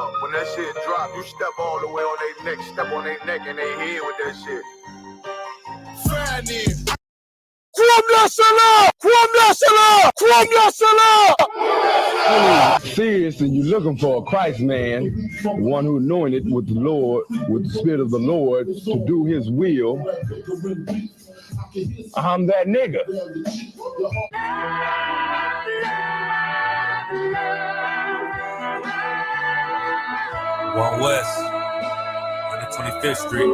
Look, when that shit drop, you step all the way on their neck, step on their neck and their head with that shit. Fanny. Seriously, you're looking for a Christ man, one who's anointed with the Lord, with the Spirit of the Lord to do his will. I'm that nigga. One West, 125th Street.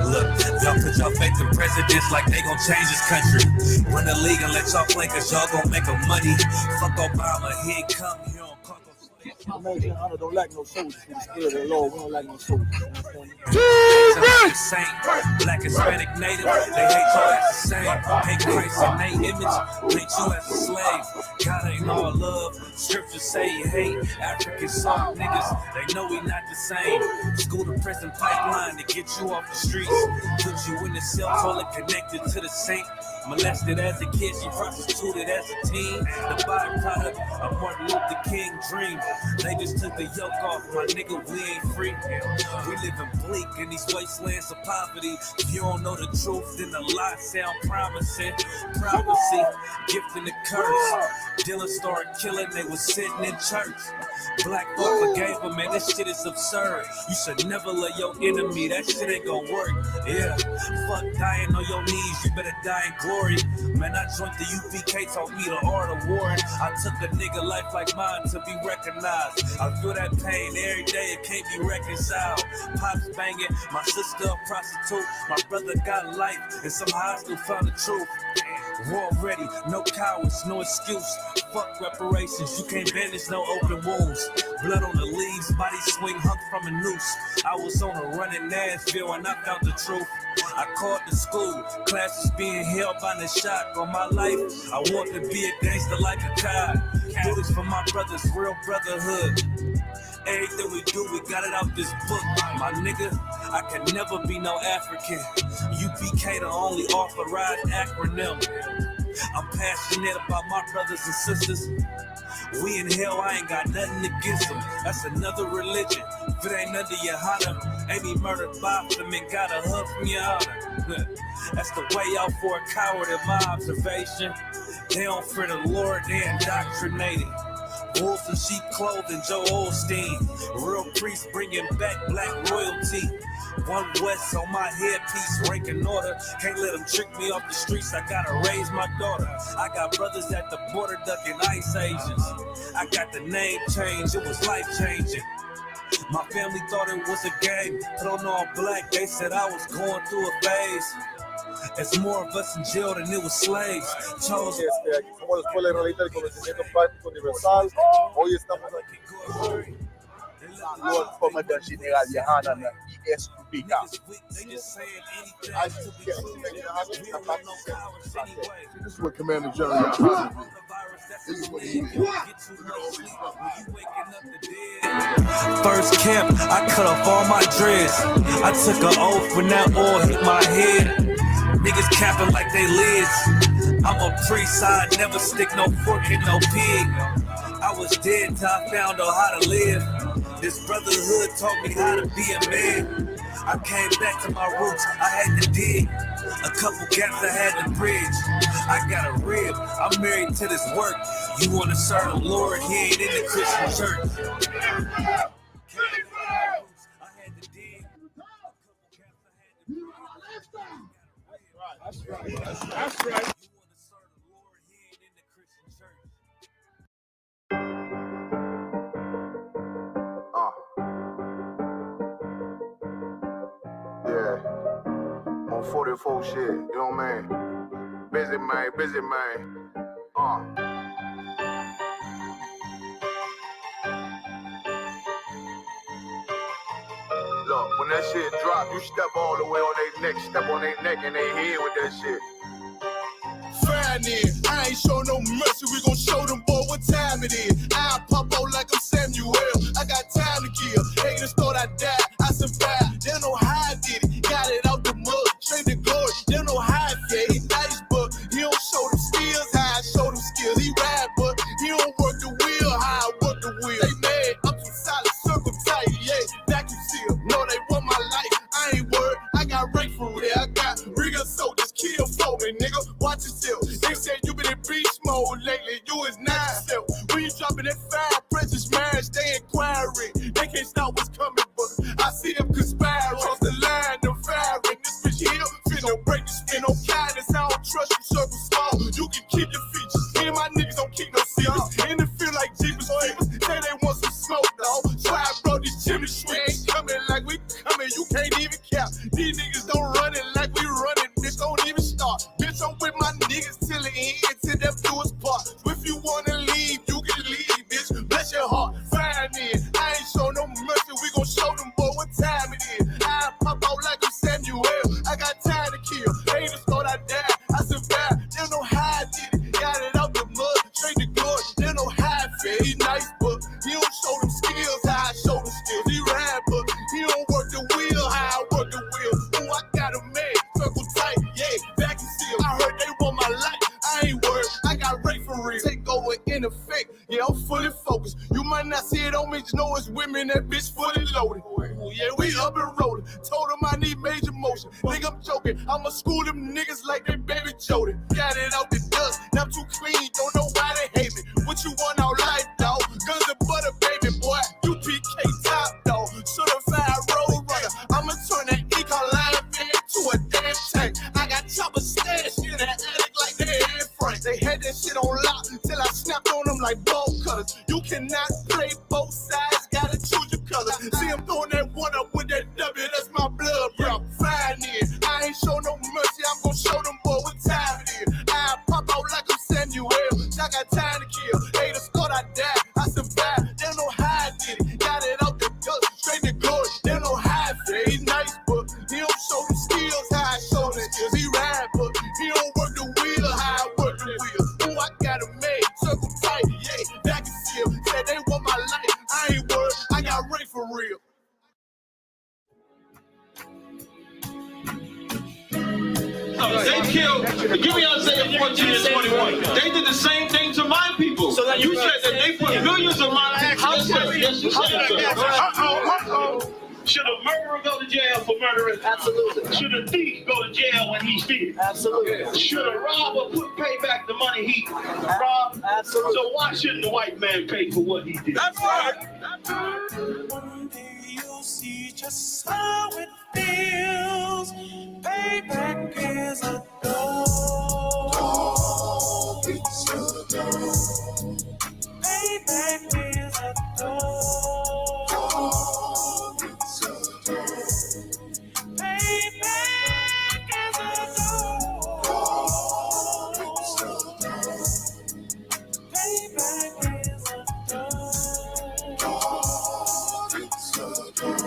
Look, y'all put y'all faith in presidents like they gon' change this country. Run the league and let y'all play cause y'all gon' make a money. Fuck Obama, he ain't come here on Congo. American honor don't like no soldiers. We scared of the Lord. We don't like no soldiers. Saint, black, Hispanic, native, they hate you as the same. Hate Christ in their image, hate you as a slave. God ain't all love, scriptures say he hate. African soft niggas, they know we not the same. School to prison pipeline to get you off the streets. Put you in the cell, toilet connected to the saint. Molested as a kid, she prostituted as a teen. The byproduct of Martin Luther King dream. They just took the yoke off, my nigga, we ain't free. We living bleak in these wastelands of poverty. If you don't know the truth, then the lie sound promising. Prophecy, gift and the curse. Dylan started killing, they was sitting in church. Black folk forgave him, man, this shit is absurd. You should never love your enemy, that shit ain't gonna work. Yeah, fuck dying on your knees, you better die in glory. Man, I joined the UPK, taught me the art of warring. I took a nigga life like mine to be recognized. I feel that pain every day, it can't be reconciled. Pops banging, my sister a prostitute. My brother got life, and somehow I still found the truth. War ready, no cowards, no excuse. Fuck reparations, you can't bandage no open wounds. Blood on the leaves, body swing hung from a noose. I was on a run in Nashville and I found the truth. I called the school, classes being held by the shot. On my life, I want to be a gangster like a child. Do this for my brothers, real brotherhood. Everything we do, we got it out this book. My nigga, I can never be no African. UPK the only authorized acronym. I'm passionate about my brothers and sisters. We in hell, I ain't got nothing against them. That's another religion. If it ain't under your honor, ain't be murdered by them and got a hug from your honor. That's the way out for a coward in my observation. They don't fear the Lord, they indoctrinated. Wolves in sheep clothing, Joe Osteen. Real priests bringing back black royalty. One West on my headpiece, rank and order. Can't let them trick me off the streets, I gotta raise my daughter. I got brothers at the border ducking ICE agents. I got the name change, it was life changing. My family thought it was a game, put on all black, they said I was going through a phase. It's more of us in jail than it was slaves. Chose. Aquí somos la Escuela Israelita del Conocimiento Práctico Universal. Hoy estamos aquí con Lord Commander General Yohanan Isupk. This is what Commander General Yohanan. This is what he did. First camp, I cut off all my dreads. I took an oath when that oil hit my head. Niggas capping like they lids. I'm a priest, I never stick no fork in no pig. I was dead till I found out how to live. This brotherhood taught me how to be a man. I came back to my roots, I had to dig. A couple gaps I had to bridge. I got a rib, I'm married to this work. You wanna serve the Lord, he ain't in the Christian church. That's right. That's right. Yeah. On 44 shit, you know what I mean? Busy man. Look, when that shit drop, you step all the way on their neck, step on their neck and their head with that shit. Fine, I ain't show no mercy, we gon' show them boy what time it is. I pop out like I'm Samuel, I got time to kill. Haters thought I died, I survived. They don't know how I did it, got it out the mud, straight to glory. They don't know how I get it, nice, but he don't show them skills, how I show them skills. He ride, but he don't work the wheel, how I work the wheel. They mad, I'm too myself. When you dropping that fire, precious marriage, they inquiring. They can't stop what's coming, but I see them conspiring. Cross the line, them firing. This bitch here, finna break the spin on kindness. I don't trust you, circle small. You can keep your features. Me and my niggas don't keep no secrets. And it feel like Jeepers Creepers. Say they want some smoke, dog. So I brought these chimney sweets. Coming like we coming, you can't even cap. These niggas don't run it like we running. Bitch, don't even start. Bitch, I'm with my niggas till the end, till them do us part. If you wanna leave, you can leave, bitch. Bless your heart, fine in. I ain't show no mercy, we gon' show them boy what time it is. I pop out like I'm Samuel. I got time to kill. Haters thought I died, I survived. They don't know how I did it. Got it out the mud, straight to glory. They don't know how I feel. He nice, but he don't show them skills how I show them skills. He ride, but he don't work the wheel how I work the wheel. Ooh, I got a man, circle tight, yeah, back and seal. I heard they want my life. I ain't worried, I got Ray for real. Take over in effect, yeah, I'm fully focused. You might not see it on me, just know it's women, that bitch fully loaded. Ooh, yeah, we up and rolling. Told them I need major motion. Think I'm joking, I'ma school them niggas like they baby Jody. Got it out the dust, now I'm too clean, don't know why they hate me. What you want out life, dog? Guns and butter, baby boy. You PK top, dog. Certified road runner. I'ma turn that econ line into a damn tank. I got chopper stash in that attic like they Anne Frank. They had that shit on lock till I snapped on them like bolt cutters. You cannot play both sides, gotta choose your color. See I'm throwing that one up with that W, that's my blood, bro. Fine in. I ain't show no mercy, I'm gonna show them boy what time it is. I pop out like I'm Samuel. I got time to kill. Haters thought I died, I survived. They don't know how I did it. Got it out the dust, straight to glory. They don't know how I feel. He nice, but he don't show them skills how I show them skills. He ride, but he don't work the wheel how I work the wheel. Ooh, I got a made, circle tight, yeah, back and seal. Said they want my life, I ain't worried, I got Ray for real. They killed, give me Isaiah 14 and 21. They did the same thing to my people. So that you said that they put millions of my actions. Yes, you said so. Should a murderer go to jail for murdering? Absolutely. Should a thief go to jail when he steals? Absolutely. Should a robber pay back the money he robbed? Absolutely. So why shouldn't the white man pay for what he did? That's right. One day you'll see just how it feels. Payback is a dog. It's a dog. Payback is a dog. It's a dog. Payback is a dog. It's a dog. Payback is a dog. It's a dog.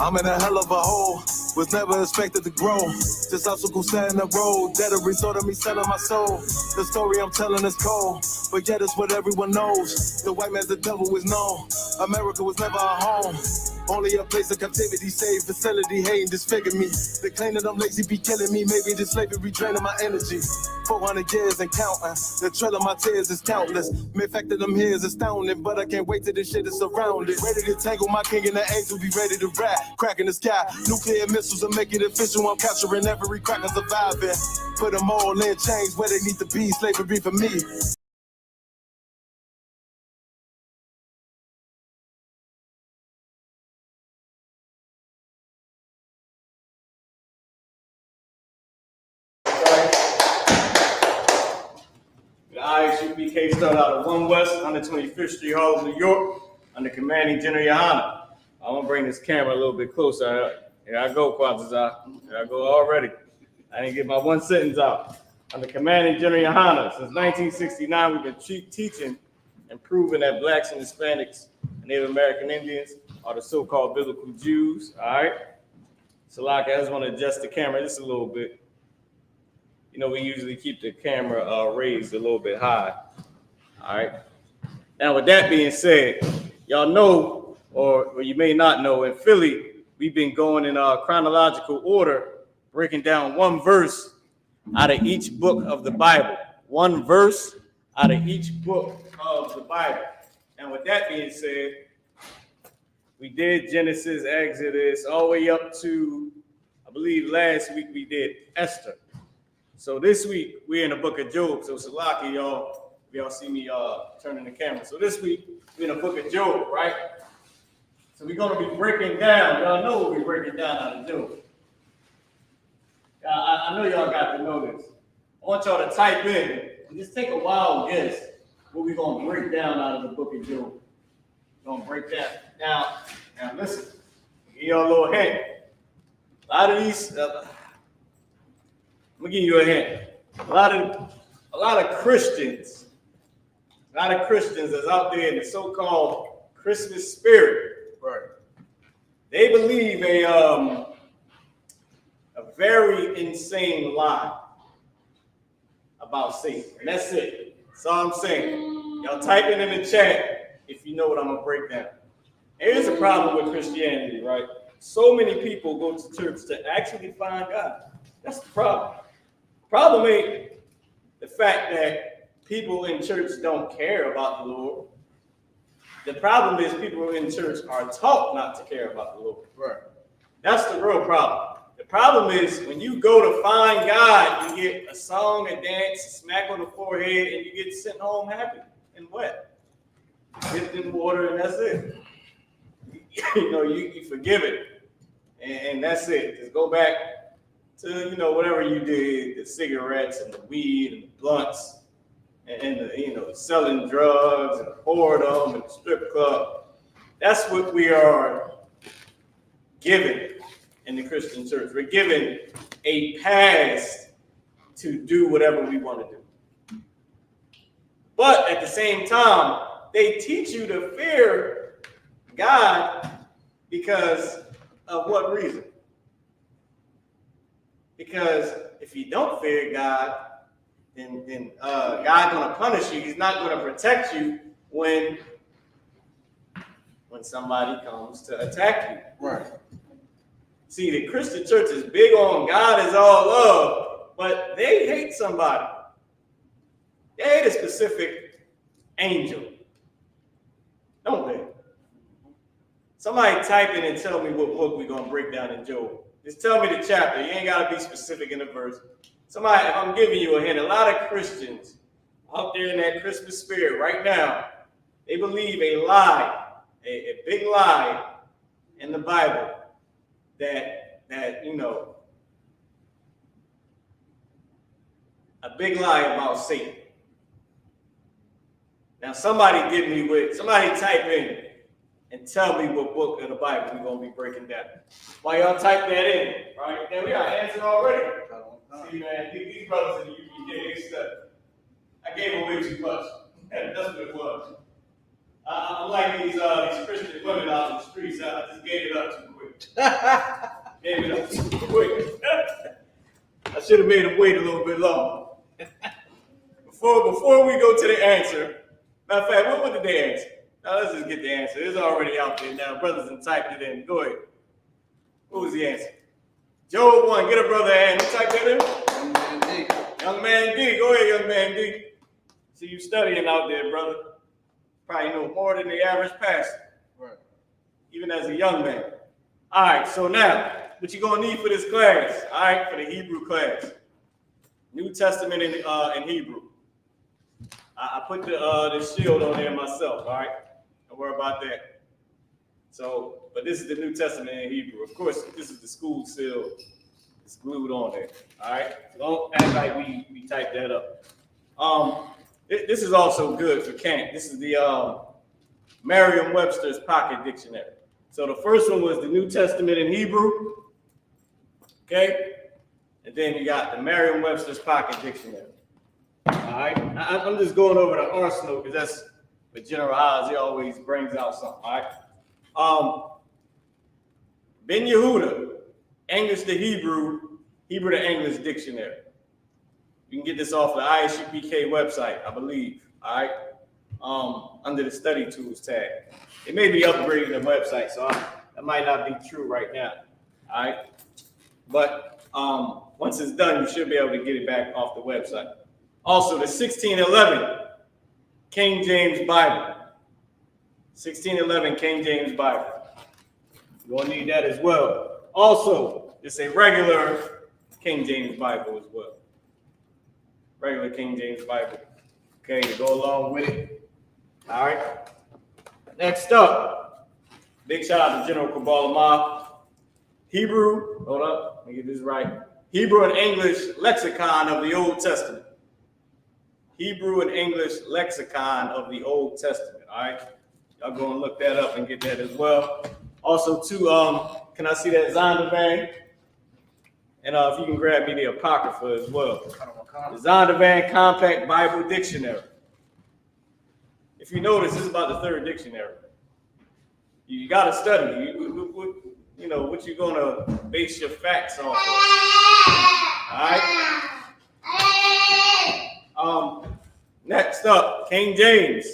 I'm in a hell of a hole, was never expected to grow. Just obstacle set in the road, that a result of me selling my soul. The story I'm telling is cold, but yet it's what everyone knows. The white man's the devil is known. America was never our home. Only a place of captivity, safe facility, hating, disfigure me. They claim that I'm lazy, be killing me. Maybe this slavery draining my energy. 400 years and counting. The trail of my tears is countless. Main fact that I'm here is astounding, but I can't wait till this shit is surrounded. Ready to tangle my king and the angel, be ready to rap. Crack in the sky, nuclear missiles will make it official. I'm capturing every crack and surviving. Put them all in chains where they need to be. Slavery for me. The Isupk started out of 1 West, 125th Street, Harlem, New York, under commanding General Yohana. I'm gonna bring this camera a little bit closer. Here I go, Quadzazar. Here I go already. I didn't get my one sentence out. Under commanding General Yohana, since 1969, we've been teaching and proving that blacks and Hispanics and Native American Indians are the so-called biblical Jews. All right. Salaka, I just want to adjust the camera just a little bit. You know, we usually keep the camera raised a little bit high. All right. Now, with that being said, y'all know, or you may not know, in Philly, we've been going in chronological order, breaking down one verse out of each book of the Bible. One verse out of each book of the Bible. And with that being said, we did Genesis, Exodus, all the way up to, I believe last week we did Esther. So this week we're in the book of Job. So Salaki, y'all, if y'all see me turning the camera. So this week we're in the book of Job, right? So we're gonna be breaking down. Y'all know what we're breaking down out of Job. I know y'all got to know this. I want y'all to type in and just take a wild guess what we're gonna break down out of the book of Job. We're gonna break that. Now listen, I'll give y'all a little hint. A lot of these, I'm gonna give you a hint. A lot of Christians that's out there in the so-called Christmas spirit, right? They believe a very insane lie about Satan, and that's it. That's all I'm saying. Y'all type it in the chat if you know what I'm gonna break down. Here's a problem with Christianity, right? So many people go to church to actually find God. That's the problem. Problem ain't the fact that people in church don't care about the Lord. The problem is people in church are taught not to care about the Lord. Right. That's the real problem. The problem is when you go to find God, you get a song, a dance, a smack on the forehead, and you get sent home happy and wet. Dipped in water, and that's it. You forgive it, and that's it. Just go back to whatever you did, the cigarettes and the weed and the blunts, and the selling drugs and the whoredom and the strip club. That's what we are given in the Christian church. We're given a pass to do whatever we want to do. But at the same time, they teach you to fear God because of what reason? Because if you don't fear God, then God's going to punish you. He's not going to protect you when somebody comes to attack you. Right. See, the Christian church is big on God is all love, but they hate somebody. They hate a specific angel, don't they? Somebody type in and tell me what book we're going to break down in Job. Just tell me the chapter. You ain't got to be specific in the verse. Somebody, I'm giving you a hint. A lot of Christians out there in that Christmas spirit right now, they believe a lie, a big lie in the Bible that a big lie about Satan. Now somebody type in and tell me what book of the Bible we're going to be breaking down. While y'all type that in, right? Then we got answered already. See, man, these brothers in the UPK, they study. I gave away too much. That's what it was. I'm like these Christian women out in the streets. I just gave it up too quick. I should have made them wait a little bit longer. Before we go to the answer, matter of fact, what did they answer? Now let's just get the answer. It's already out there now. Brothers and typed it in. Go ahead. What was the answer? Job 1. Get a brother and type that in. Young man D. Young man D. Go ahead, young man D. See you studying out there, brother. Probably know more than the average pastor. Right. Even as a young man. All right, so now, what you're going to need for this class, all right, for the Hebrew class. New Testament in Hebrew. I put the shield on there myself, all right? Don't worry about that. So, but this is the New Testament in Hebrew. Of course, this is the school seal. It's glued on there, all right? So don't act like we typed that up. This is also good for Kent. This is the Merriam-Webster's Pocket Dictionary. So the first one was the New Testament in Hebrew, okay? And then you got the Merriam-Webster's Pocket Dictionary. All right, I'm just going over the arsenal because that's what General Oz, he always brings out something, all right? Ben Yehuda, English to Hebrew, Hebrew to English dictionary. You can get this off the Isupk website, I believe, all right? Under the study tools tag. It may be upgrading the website, so that might not be true right now, all right? But once it's done, you should be able to get it back off the website. Also, the 1611 King James Bible. 1611 King James Bible. You're going to need that as well. Also, it's a regular King James Bible as well. regular King James Bible. Okay, to go along with it. All right. Next up, big shout out to General Kabbalah Ma. Hebrew, hold up, let me get this right. Hebrew and English lexicon of the Old Testament. Hebrew and English lexicon of the Old Testament. All right. Y'all go and look that up and get that as well. Also, too, can I see that Zondervan? And if you can grab me the Apocrypha as well. The Zondervan Compact Bible Dictionary. If you notice, this is about the third dictionary. You got to study. You know, what you're going to base your facts off of. All right? Next up, King James,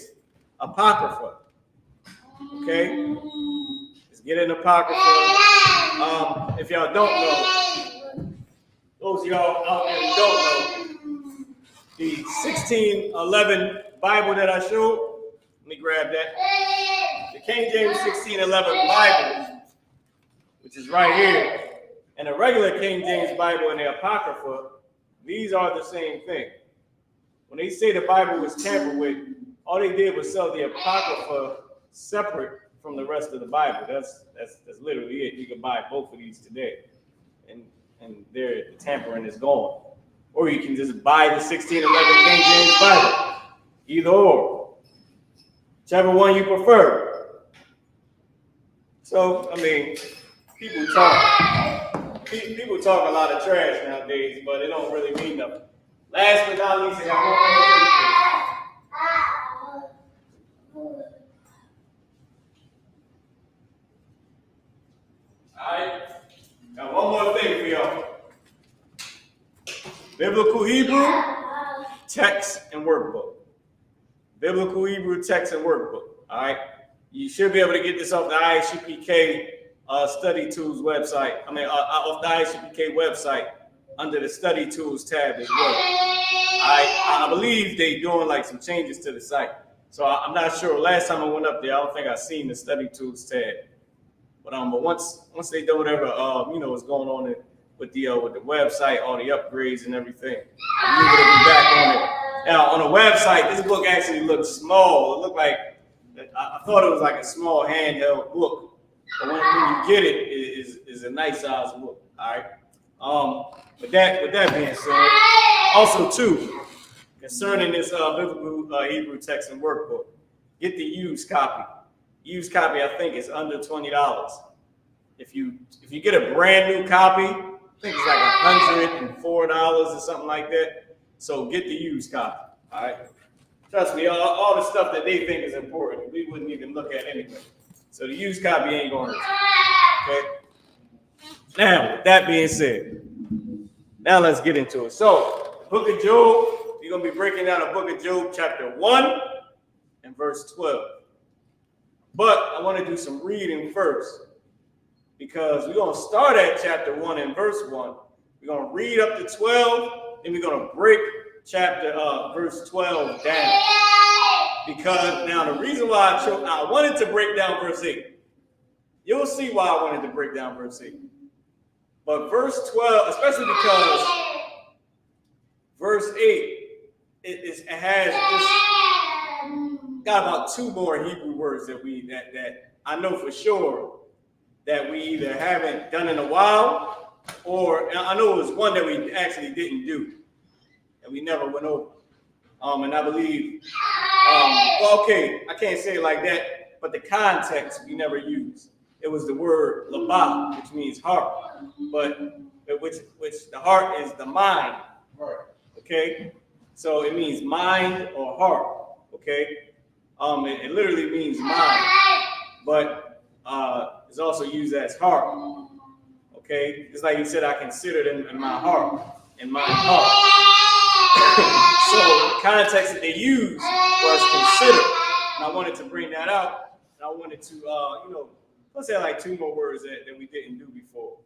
Apocrypha. Okay? Let's get in Apocrypha. If y'all don't know, those of y'all out there who don't know, the 1611 Bible that I showed, let me grab that. The King James 1611 Bible, which is right here, and the regular King James Bible and the Apocrypha, these are the same thing. When they say the Bible was tampered with, all they did was sell the Apocrypha separate from the rest of the Bible. That's literally it. You can buy both of these today, and the tampering is gone. Or you can just buy the 1611 King James Bible. Either or. Whichever one you prefer. So, I mean, people talk a lot of trash nowadays, but it don't really mean nothing. Last but not least, I got one more thing. Alright, got one more thing for y'all. Biblical Hebrew, text and workbook. Biblical Hebrew, text and workbook. Alright, you should be able to get this off the ISUPK Study Tools website. Off the ISUPK website under the Study Tools tab as well. I believe they're doing like some changes to the site. So I'm not sure. Last time I went up there, I don't think I seen the Study Tools tab. But once they do whatever is going on with the website, all the upgrades and everything, I'm going to be back on it. Now on the website, this book actually looks small. It looked like I thought it was like a small handheld book, but when you get it, it is a nice size book. All right. With that being said, also too, concerning this biblical Hebrew text and workbook, get the used copy. Used copy, I think, is under $20. If you get a brand new copy, I think it's like $104 or something like that. So get the used copy. All right. Trust me, all the stuff that they think is important, we wouldn't even look at anyway. So the used copy ain't going to. Okay. Now, with that being said, now let's get into it. So, Book of Job, we're going to be breaking down the Book of Job, chapter 1 and verse 12. But I want to do some reading first, because we're going to start at chapter 1 and verse 1. We're going to read up to 12, and we're going to break verse 12 down. Because now the reason why I wanted to break down verse 8, you'll see why I wanted to break down verse 8. But verse 12, especially because verse 8, it has just got about two more Hebrew words that I know for sure that we either haven't done in a while, or I know it was one that we actually didn't do, and we never went over. And I believe, I can't say it like that, but the context we never used. It was the word labah, which means heart, but which the heart is the mind. Okay, so it means mind or heart. Okay, it literally means mind, but it's also used as heart. Okay, it's like he said, I considered in my heart, in my heart. So the context that they used was consider, and I wanted to bring that out. And I wanted to, let's say like two more words that we didn't do before.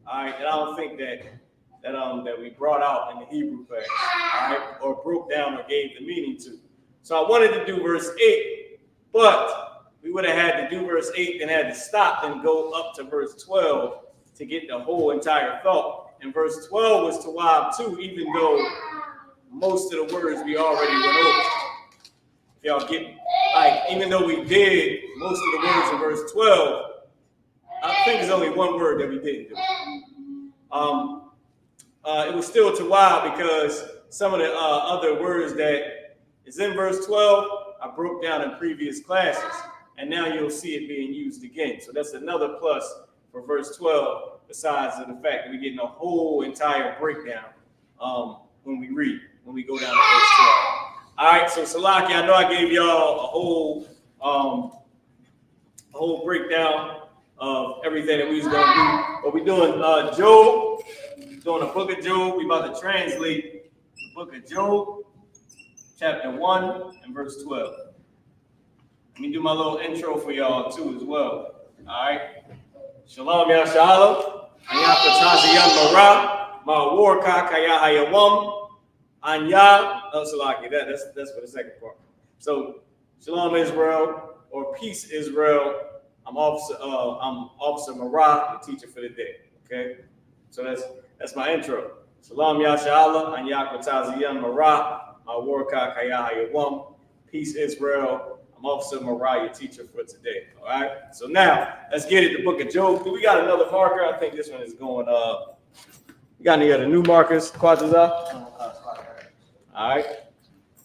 All right, and I don't think that we brought out in the Hebrew class, all right, or broke down or gave the meaning to. So I wanted to do verse 8, but we would have had to do verse 8 and had to stop and go up to verse 12 to get the whole entire thought. And verse 12 was Tawab too, even though most of the words we already went over. If y'all get me. Like, even though we did most of the words in verse 12, I think there's only one word that we didn't do. It was still too wild because some of the other words that is in verse 12, I broke down in previous classes, and now you'll see it being used again. So that's another plus for verse 12, besides the fact that we're getting a whole entire breakdown when we go down to verse 12. All right, so Salaki, I know I gave y'all a whole breakdown of everything that we was gonna do, but we're doing Job, doing the book of Job. We about to translate the book of Job, chapter 1 and verse 12. Let me do my little intro for y'all too as well. All right. Shalom Yashala, Ayakataziyan Mara, Mawarka Kaya Hayawam, Anya. Oh, Salaki, that's for the second part. So, Shalom Israel, or Peace Israel. I'm Officer Mara, the teacher for the day. Okay, so that's my intro. Shalom Yashala, Ayakataziyan Mara, Mawarka Kaya Hayawam, Peace Israel. I'm Officer Mara, your teacher for today. All right. So now let's get it. The book of Job. We got another marker. I think this one is going. You got any other new markers? Quataza? All right.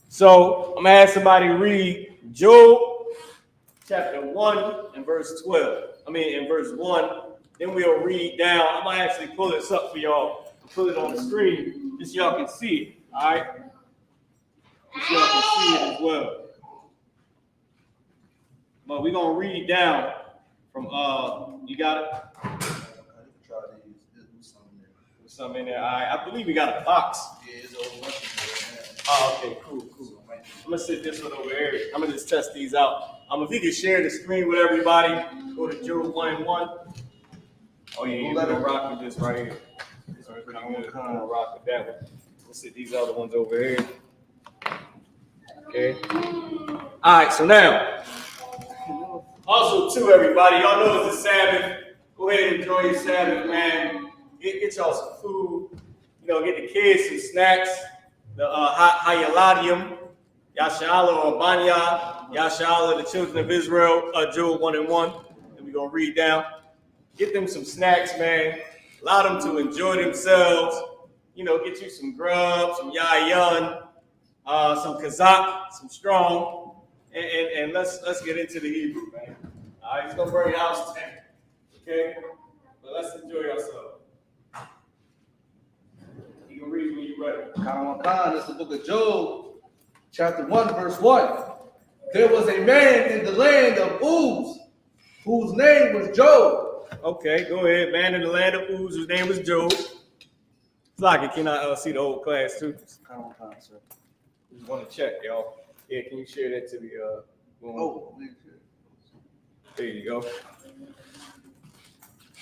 So I'm gonna have somebody read Job chapter 1 and verse 12. In verse 1. Then we'll read down. I'm gonna actually pull this up for y'all. Put it on the screen just so y'all can see it. All right. So y'all can see it as well. But we're gonna read down from you got it? Try these. Do Something in there. All right. I believe we got a box. Yeah, it's over. Oh, okay, cool. I'm gonna sit this one over here. I'm gonna just test these out. If you can share the screen with everybody, go to Job 1 and 1. Oh yeah, you're gonna rock with this right here. This one's pretty good. I'm gonna rock with that one. We'll sit these other ones over here. Okay. All right, so now, also too, everybody, y'all know it's a Sabbath. Go ahead and enjoy your Sabbath, man. Get y'all some food. Get the kids some snacks. The Hayaladium, Yashala or Banya, Yashala, the children of Israel, Job 1 and 1. And we're going to read down. Get them some snacks, man. Allow them to enjoy themselves. Get you some grub, some yayan, some kazak, some strong. And let's get into the Hebrew, man. All right, he's going to burn your house down. Okay? But let's enjoy ourselves. You can read when you're ready. Khan, it's the book of Job, chapter 1, verse 1. There was a man in the land of Uz, whose name was Job. Okay, go ahead. Man in the land of Uz, whose name was Job. Flocky, can I see the whole class too? Khan, sir. Just want to check, y'all. Yeah, can you share that to the there you go.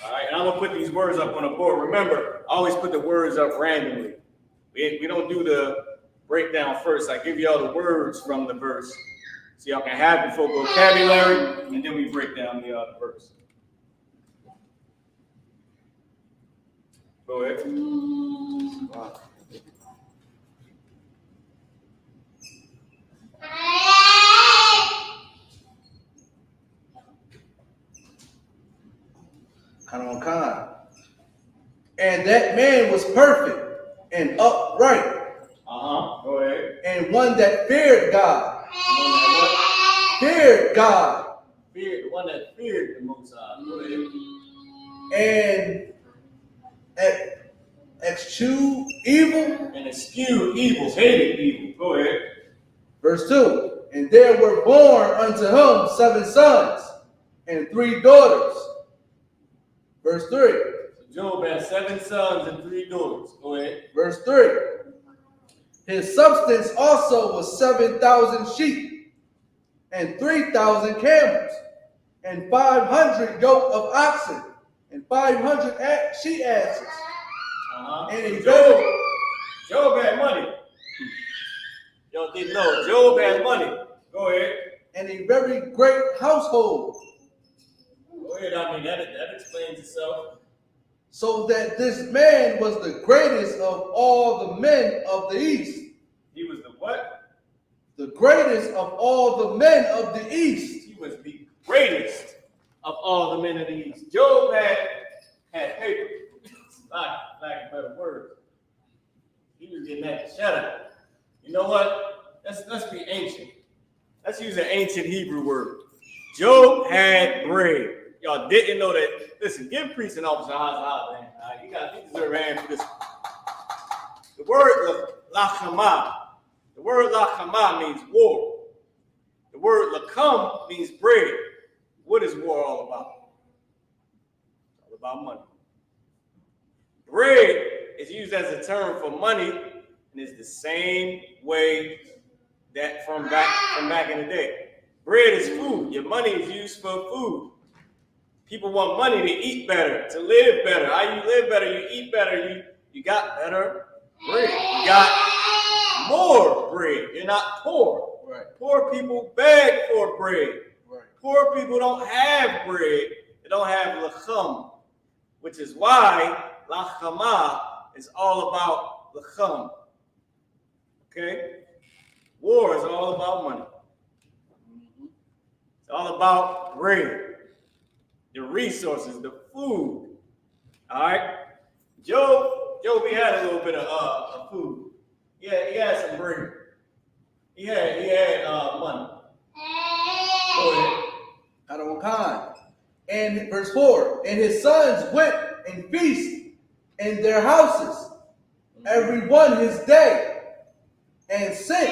All right, and I'm gonna put these words up on the board. Remember, I always put the words up randomly. We don't do the breakdown first. I give y'all the words from the verse, so y'all can have it for vocabulary, and then we break down the verse. Go ahead. Khan. And that man was perfect and upright. Go ahead. And one that feared God. Feared God. The one that feared the Most High. Go And ahead. eschewed evil. And eschewed evil, hated evil. Go ahead. Verse 2. And there were born unto him 7 sons and 3 daughters. Verse 3. Job had 7 sons and 3 daughters. Go ahead. Verse 3. His substance also was 7,000 sheep and 3,000 camels and 500 yoke of oxen and 500 she-asses. And Job had money. Y'all didn't know. Job had money. Go ahead. And a very great household. Go ahead. That explains itself. So that this man was the greatest of all the men of the East. the greatest of all the men of the East. He was the greatest of all the men of the East. Job had paper. Like a better word. He was getting that shut up. You know what? Let's be ancient. Let's use an ancient Hebrew word. Job had bread. Y'all didn't know that. Listen, give priests and officers a high man. You deserve a hand for this. The word lachama. The word lachama means war. The word lakam means bread. What is war all about? It's all about money. Bread is used as a term for money, and it's the same way that from back in the day. Bread is food. Your money is used for food. People want money to eat better, to live better. How you live better, you eat better, you got better bread. You got more bread. You're not poor. Right. Poor people beg for bread. Right. Poor people don't have bread. They don't have lacham, which is why lachama is all about lacham. Okay? War is all about money. It's all about bread, the resources, the food. All right? Job, he had a little bit of food. Yeah, he had some bread. He had money. Go ahead. Khan. And verse 4, and his sons went and feast in their houses, every one his day, and sent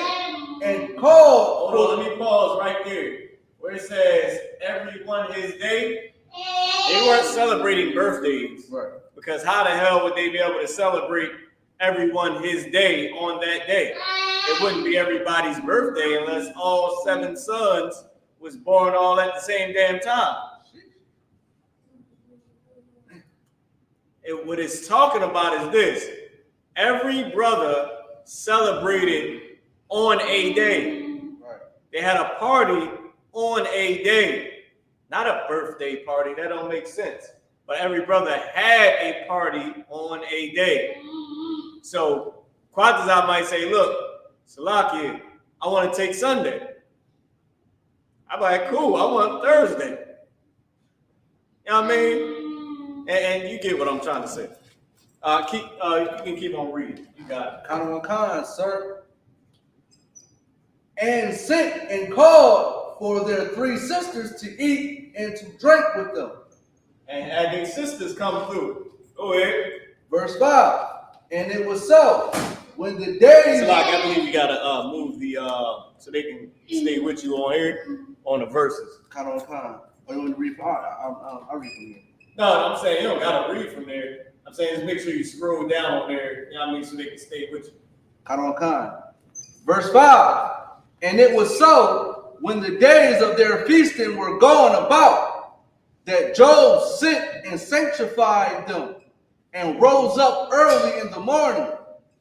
and called. Hold on, let me pause right there. Where it says everyone his day, they weren't celebrating birthdays. Right. Because how the hell would they be able to celebrate everyone his day on that day? It wouldn't be everybody's birthday unless all 7 sons was born all at the same damn time. What it's talking about is this. Every brother celebrated on a day. Right. They had a party on a day. Not a birthday party. That don't make sense. But every brother had a party on a day. So Quatazar might say, look, Salakia, I want to take Sunday. I'm like, cool, I want Thursday. You know what I mean? And you get what I'm trying to say. You can keep on reading. You got it. Khan, sir. And sent and called for their 3 sisters to eat and to drink with them. And had their sisters come through. Go ahead. Verse 5. And it was so when the days. So like, I believe you gotta move the so they can stay with you on here on the verses. Khan. Oh, you want to read? I'll read from here. No, I'm saying you don't gotta read from there. I'm saying just make sure you scroll down on there. You know what I mean, so they can stay with you. Khan. Verse 5. And it was so when the days of their feasting were gone about, that Job sent and sanctified them, and rose up early in the morning,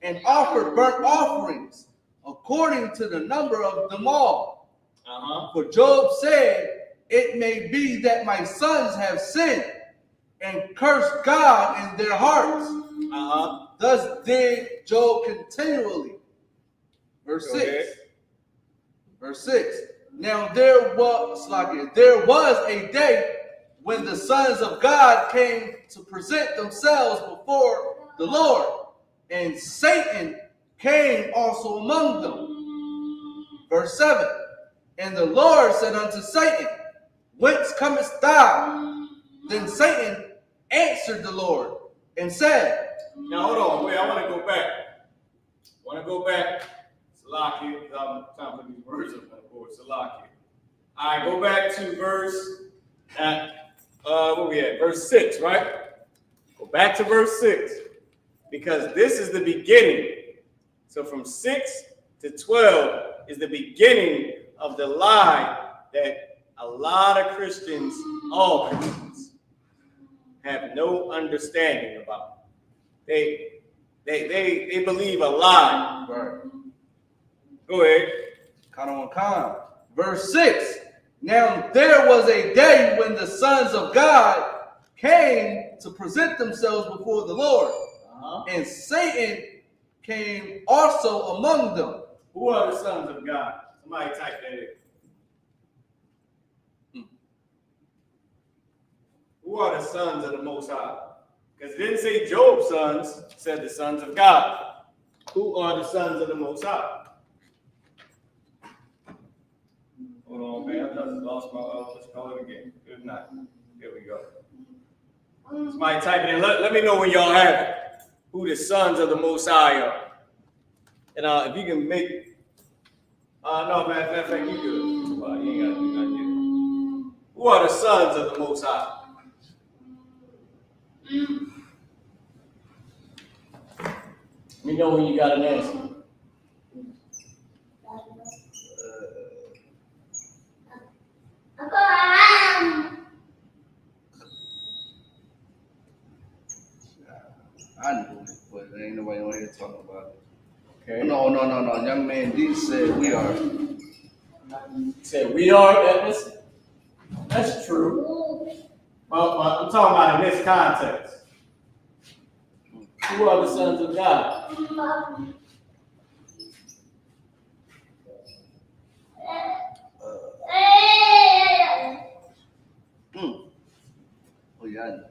and offered burnt offerings according to the number of them all. For Job said, it may be that my sons have sinned and cursed God in their hearts. Thus did Job continually. Verse 6. Verse 6. Now there was a day when the sons of God came to present themselves before the Lord, and Satan came also among them. Verse 7. And the Lord said unto Satan, whence comest thou? Then Satan answered the Lord and said. Now hold on, wait, I want to go back. Salakia, because I'm trying to put these words up on the board. Salakia. All right, go back to verse, where we at? Verse 6, right? Go back to verse 6. Because this is the beginning. So from 6 to 12 is the beginning of the lie that a lot of Christians, all Christians, have no understanding about. They believe a lie. Right. Go ahead. Khan. Verse 6. Now there was a day when the sons of God came to present themselves before the Lord, and Satan came also among them. Who are the sons of God? Somebody type that in. Who are the sons of the Most High? Because it didn't say Job's sons, it said the sons of God. Who are the sons of the Most High? Hold on, man. I just lost my let's call it again. Good night. Here we go. Somebody type it in. Let me know when y'all have it. Who the sons of the Most High are. And if you can make no, matter of fact, you good. You ain't got to do nothing yet. Who are the sons of the Most High? Let me know when you got an answer. I knew it, but there ain't nobody on here talking about it. Okay. No. Young man D said we are. Said we are. That's true. Well, I'm talking about in this context. Who are the sons of God? Oh yeah, I know.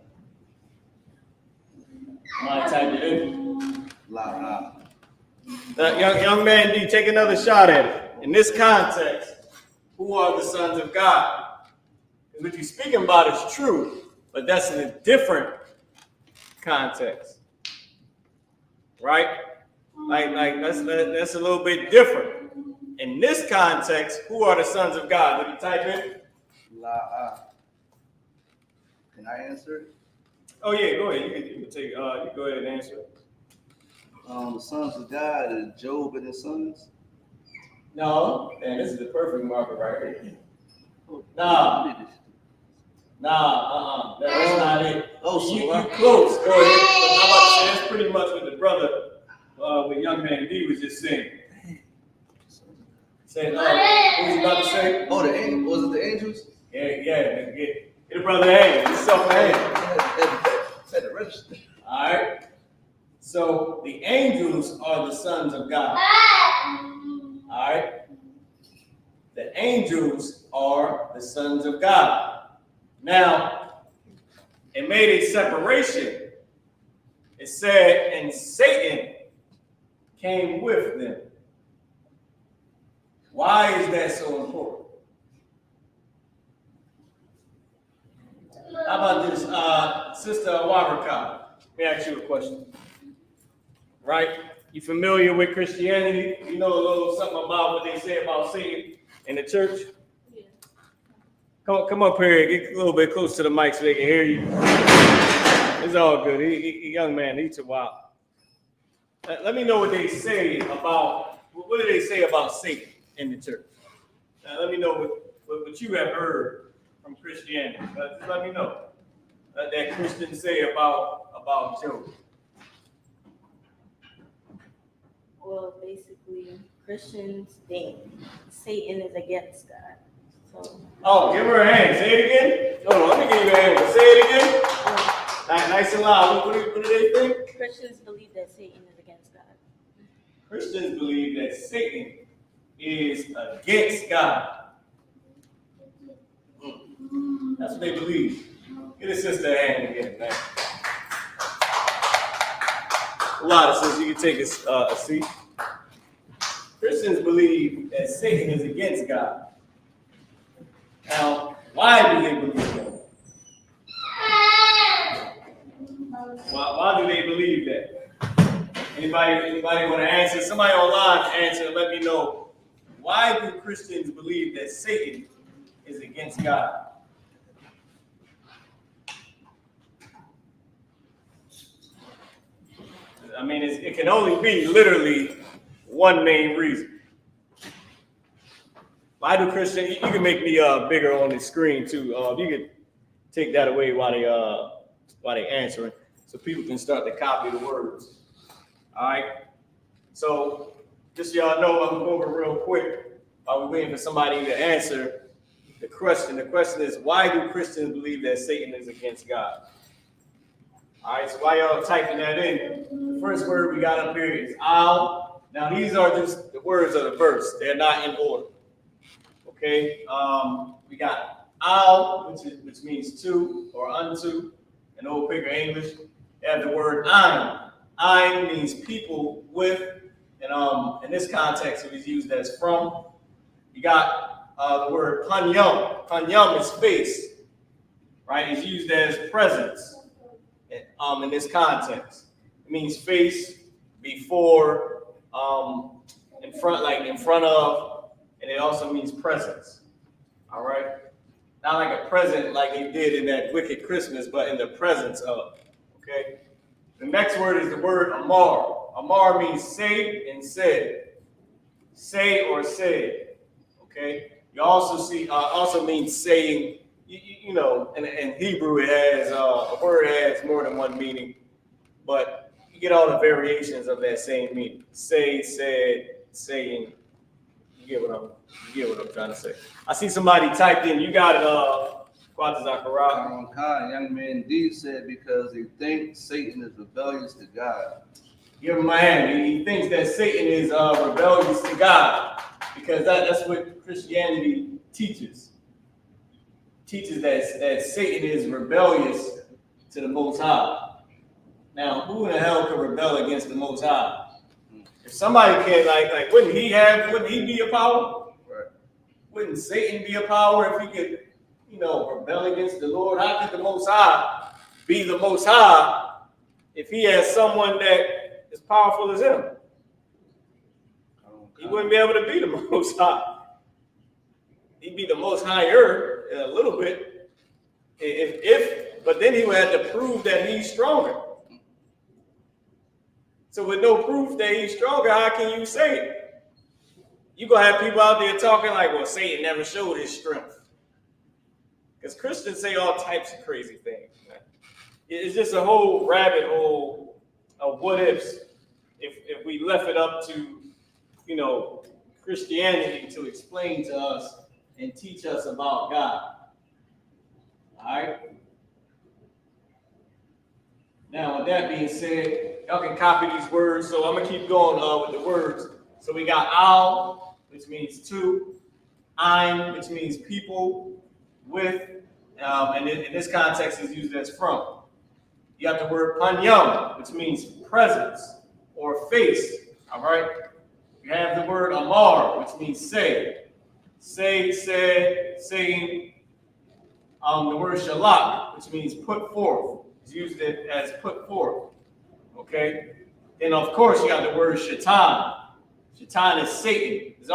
Somebody type it in. La. Young man D, take another shot at it. In this context, who are the sons of God? Because what you're speaking about is true, but that's in a different context, right? Like that's a little bit different. In this context, who are the sons of God? Would you type in? La. Can I answer it? Oh yeah, go ahead. You can take. You go ahead and answer it. The sons of God is Job and his sons. No, man, this is the perfect marker right here. Nah, that's not it. Oh, so you close. Go ahead. But I'm about to say that's pretty much what the brother, what young man D was just saying. Saying, what was he about to say? Oh, the angels. Was it the angels? Yeah. Get the brother hand. Get yourself a hand. Said the register. All right. So the angels are the sons of God. All right. The angels are the sons of God. Now, it made a separation. It said, and Satan came with them. Why is that so important? How about this, Sister Wabaraka? Let me ask you a question. Right? You familiar with Christianity? You know a little something about what they say about Satan in the church? Yeah. Come up here, get a little bit close to the mic so they can hear you. It's all good. He young man, he's a while. Let me know what they say about, what do they say about Satan in the church? Let me know what you have heard from Christianity. Just let me know that Christians say about Job. Well, basically, Christians think Satan is against God. So. Oh, give her a hand. Say it again. No, let me give you a hand. Say it again. Nice and loud. What do they think? Christians believe that Satan is against God. Christians believe that Satan is against God. That's what they believe. Get a sister a hand again, man. A lot of sisters. You can take a seat. Christians believe that Satan is against God. Now, why do they believe that? Why do they believe that? Anybody want to answer? Somebody online answer. Let me know. Why do Christians believe that Satan is against God? I mean, it can only be literally one main reason. Why do Christians? You can make me bigger on the screen too. You can take that away while they answering, so people can start to copy the words. All right. So just so y'all know, I'm going over real quick while we're waiting for somebody to answer the question. The question is, why do Christians believe that Satan is against God? All right, so while y'all typing that in, the first word we got up here is al. Now, these are just the words of the verse. They're not in order. Okay, we got al, which means to or unto in Old Quaker English. You have the word ein. Ein means people with, and in this context it was used as from. You got the word panyum. Panyum is face, right? It's used as presence in this context. It means face, before, in front, like in front of, and it also means presence. All right? Not like a present like they did in that Wicked Christmas, but in the presence of. Okay? The next word is the word amar. Amar means say and said. Say or said. Okay? You also see, also means saying, you know, in Hebrew it has, a word has more than one meaning, but you get all the variations of that same meaning. Say, said, saying. You get what I'm trying to say. I see somebody typed in. You got it, Kwata Zachariah. Young man D said because he thinks Satan is rebellious to God. Give him my hand. He thinks that Satan is rebellious to God because that's what Christianity teaches. Teaches that Satan is rebellious to the Most High. Now, who in the hell could rebel against the Most High? If somebody can, like, wouldn't he be a power? Right. Wouldn't Satan be a power if he could, you know, rebel against the Lord? How could the Most High be the Most High if he has someone that is powerful as him? He wouldn't be able to be the Most High. He'd be the Most Higher a little bit, but then he would have to prove that he's stronger. So with no proof that he's stronger, how can you say it? You're going to have people out there talking like, well, Satan never showed his strength. Because Christians say all types of crazy things. Man. It's just a whole rabbit hole of what ifs if we left it up to, you know, Christianity to explain to us and teach us about God. All right? Now, with that being said, y'all can copy these words. So I'm going to keep going with the words. So we got al, which means to, ein, which means people, with, and in this context is used as from. You got the word panyum, which means presence or face. All right? You have the word amar, which means say. Say, said, saying. The word shalak, which means put forth. It's used as put forth. Okay? And of course, you got the word shaitan. Shaitan is Satan. It's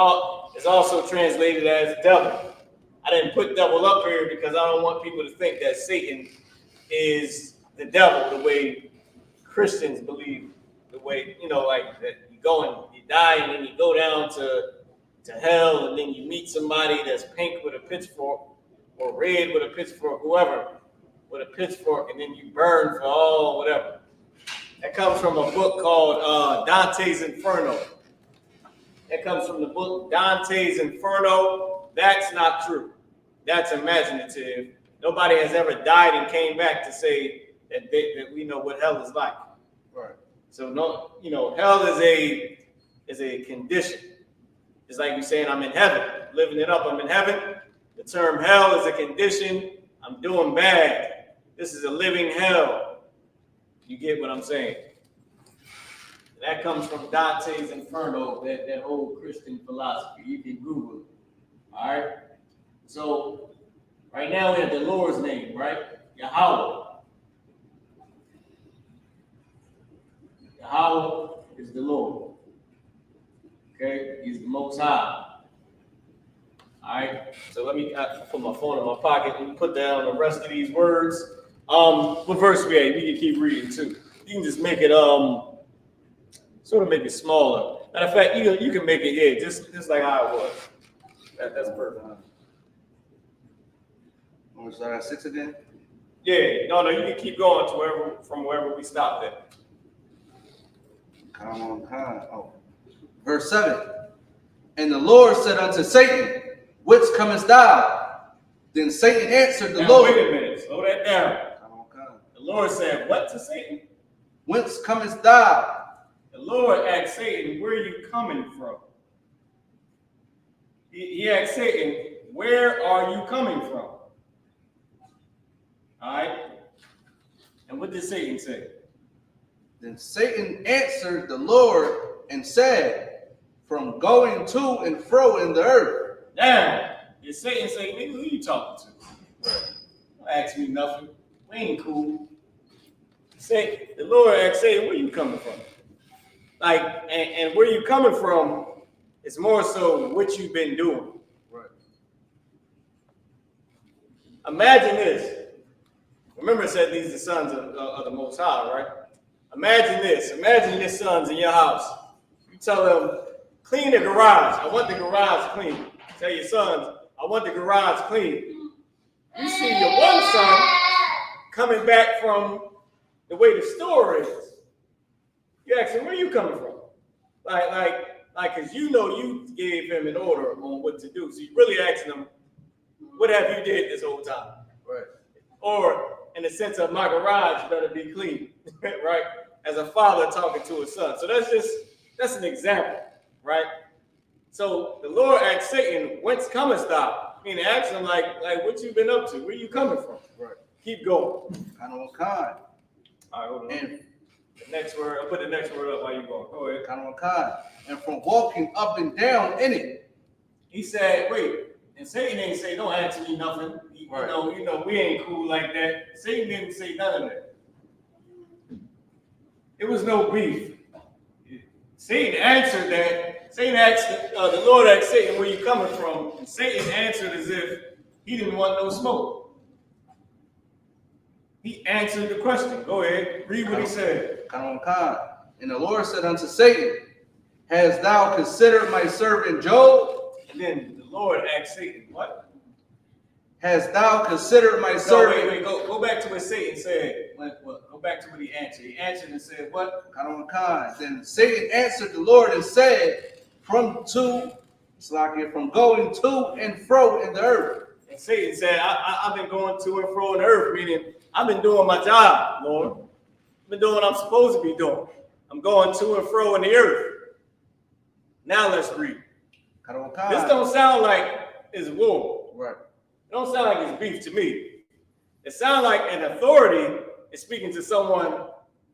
also translated as devil. I didn't put devil up here because I don't want people to think that Satan is the devil the way Christians believe, the way, you know, like that you go and you die and then you go down to hell and then you meet somebody that's pink with a pitchfork or red with a pitchfork, whoever, with a pitchfork, and then you burn for all whatever. That comes from a book called Dante's Inferno. That comes from the book Dante's Inferno. That's not true. That's imaginative. Nobody has ever died and came back to say that we know what hell is like. Right. So no, you know, hell is a condition. It's like you saying I'm in heaven, living it up. I'm in heaven. The term hell is a condition. I'm doing bad. This is a living hell. You get what I'm saying? That comes from Dante's Inferno, that old Christian philosophy. You can Google it. All right? So, right now we have the Lord's name, right? Yahweh. Yahweh is the Lord. Okay? He's the Most High. All right? So let me put my phone in my pocket and put down the rest of these words. What verse we at? You can keep reading too. You can just make it sort of make it smaller. Matter of fact, you can make it just like how it was. That's perfect. Want to start at 6 again? Yeah, no, you can keep going to wherever we stopped at. Come on. Oh. Verse 7. And the Lord said unto Satan, whence comest thou? Then Satan answered the Lord. Wait a minute, slow that down. The Lord said, what to Satan? Whence comest thou? The Lord asked Satan, where are you coming from? He asked Satan, where are you coming from? All right. And what did Satan say? Then Satan answered the Lord and said, from going to and fro in the earth. Now, did Satan say, nigga, who you talking to? Don't ask me nothing. We ain't cool. Say, the Lord asked Satan, where you coming from? Like, and where you coming from is more so what you've been doing. Right. Imagine this. Remember it said these are the sons of the Most High, right? Imagine this. Imagine your sons in your house. You tell them, clean the garage. I want the garage clean. Tell your sons, I want the garage clean. You see your one son coming back from the way the store is. You ask him, where you coming from? Like, because you know you gave him an order on what to do. So you really asking him, what have you did this whole time? Right. Or in the sense of my garage better be clean, right? As a father talking to his son. So that's an example, right? So the Lord asked Satan, whence comest thou? I mean, asked him like what you been up to? Where you coming from? Right. Keep going. Kind. All right, hold on. And the next word, I'll put the next word up while you go. Go ahead. Kind. And from walking up and down in it. He said, wait, and Satan ain't say, don't ask me nothing. Right. You know, we ain't cool like that. Satan didn't say none of that. It was no beef. Satan answered that. Satan asked, the Lord asked Satan, where you coming from? And Satan answered as if he didn't want no smoke. He answered the question. Go ahead, read what he said. Kind. And the Lord said unto Satan, hast thou considered my servant Job? And then the Lord asked Satan, what? Hast thou considered my servant? Wait, go back to what Satan said. What? Go back to what he answered. He answered and said, what? Kind. Then Satan answered the Lord and said, from going to and fro in the earth. And Satan said, I've been going to and fro in the earth, meaning I've been doing my job, Lord. I've been doing what I'm supposed to be doing. I'm going to and fro in the earth. Now let's read. This don't sound like it's war. Right. It don't sound like it's beef to me. It sounds like an authority is speaking to someone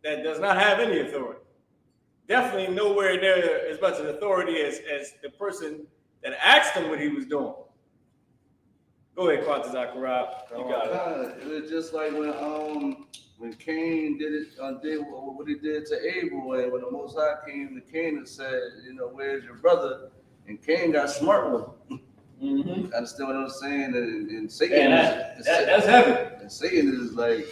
that does not have any authority. Definitely nowhere near as much authority as the person that asked him what he was doing. Go ahead, Kwata Zachariah. You got it. It was just like when Cain did what he did to Abel, and when the Most High came to Cain and said, where's your brother? And Cain got smart with him. Mm-hmm. Understand what I'm saying? And Satan, that's heavy. And Satan is like,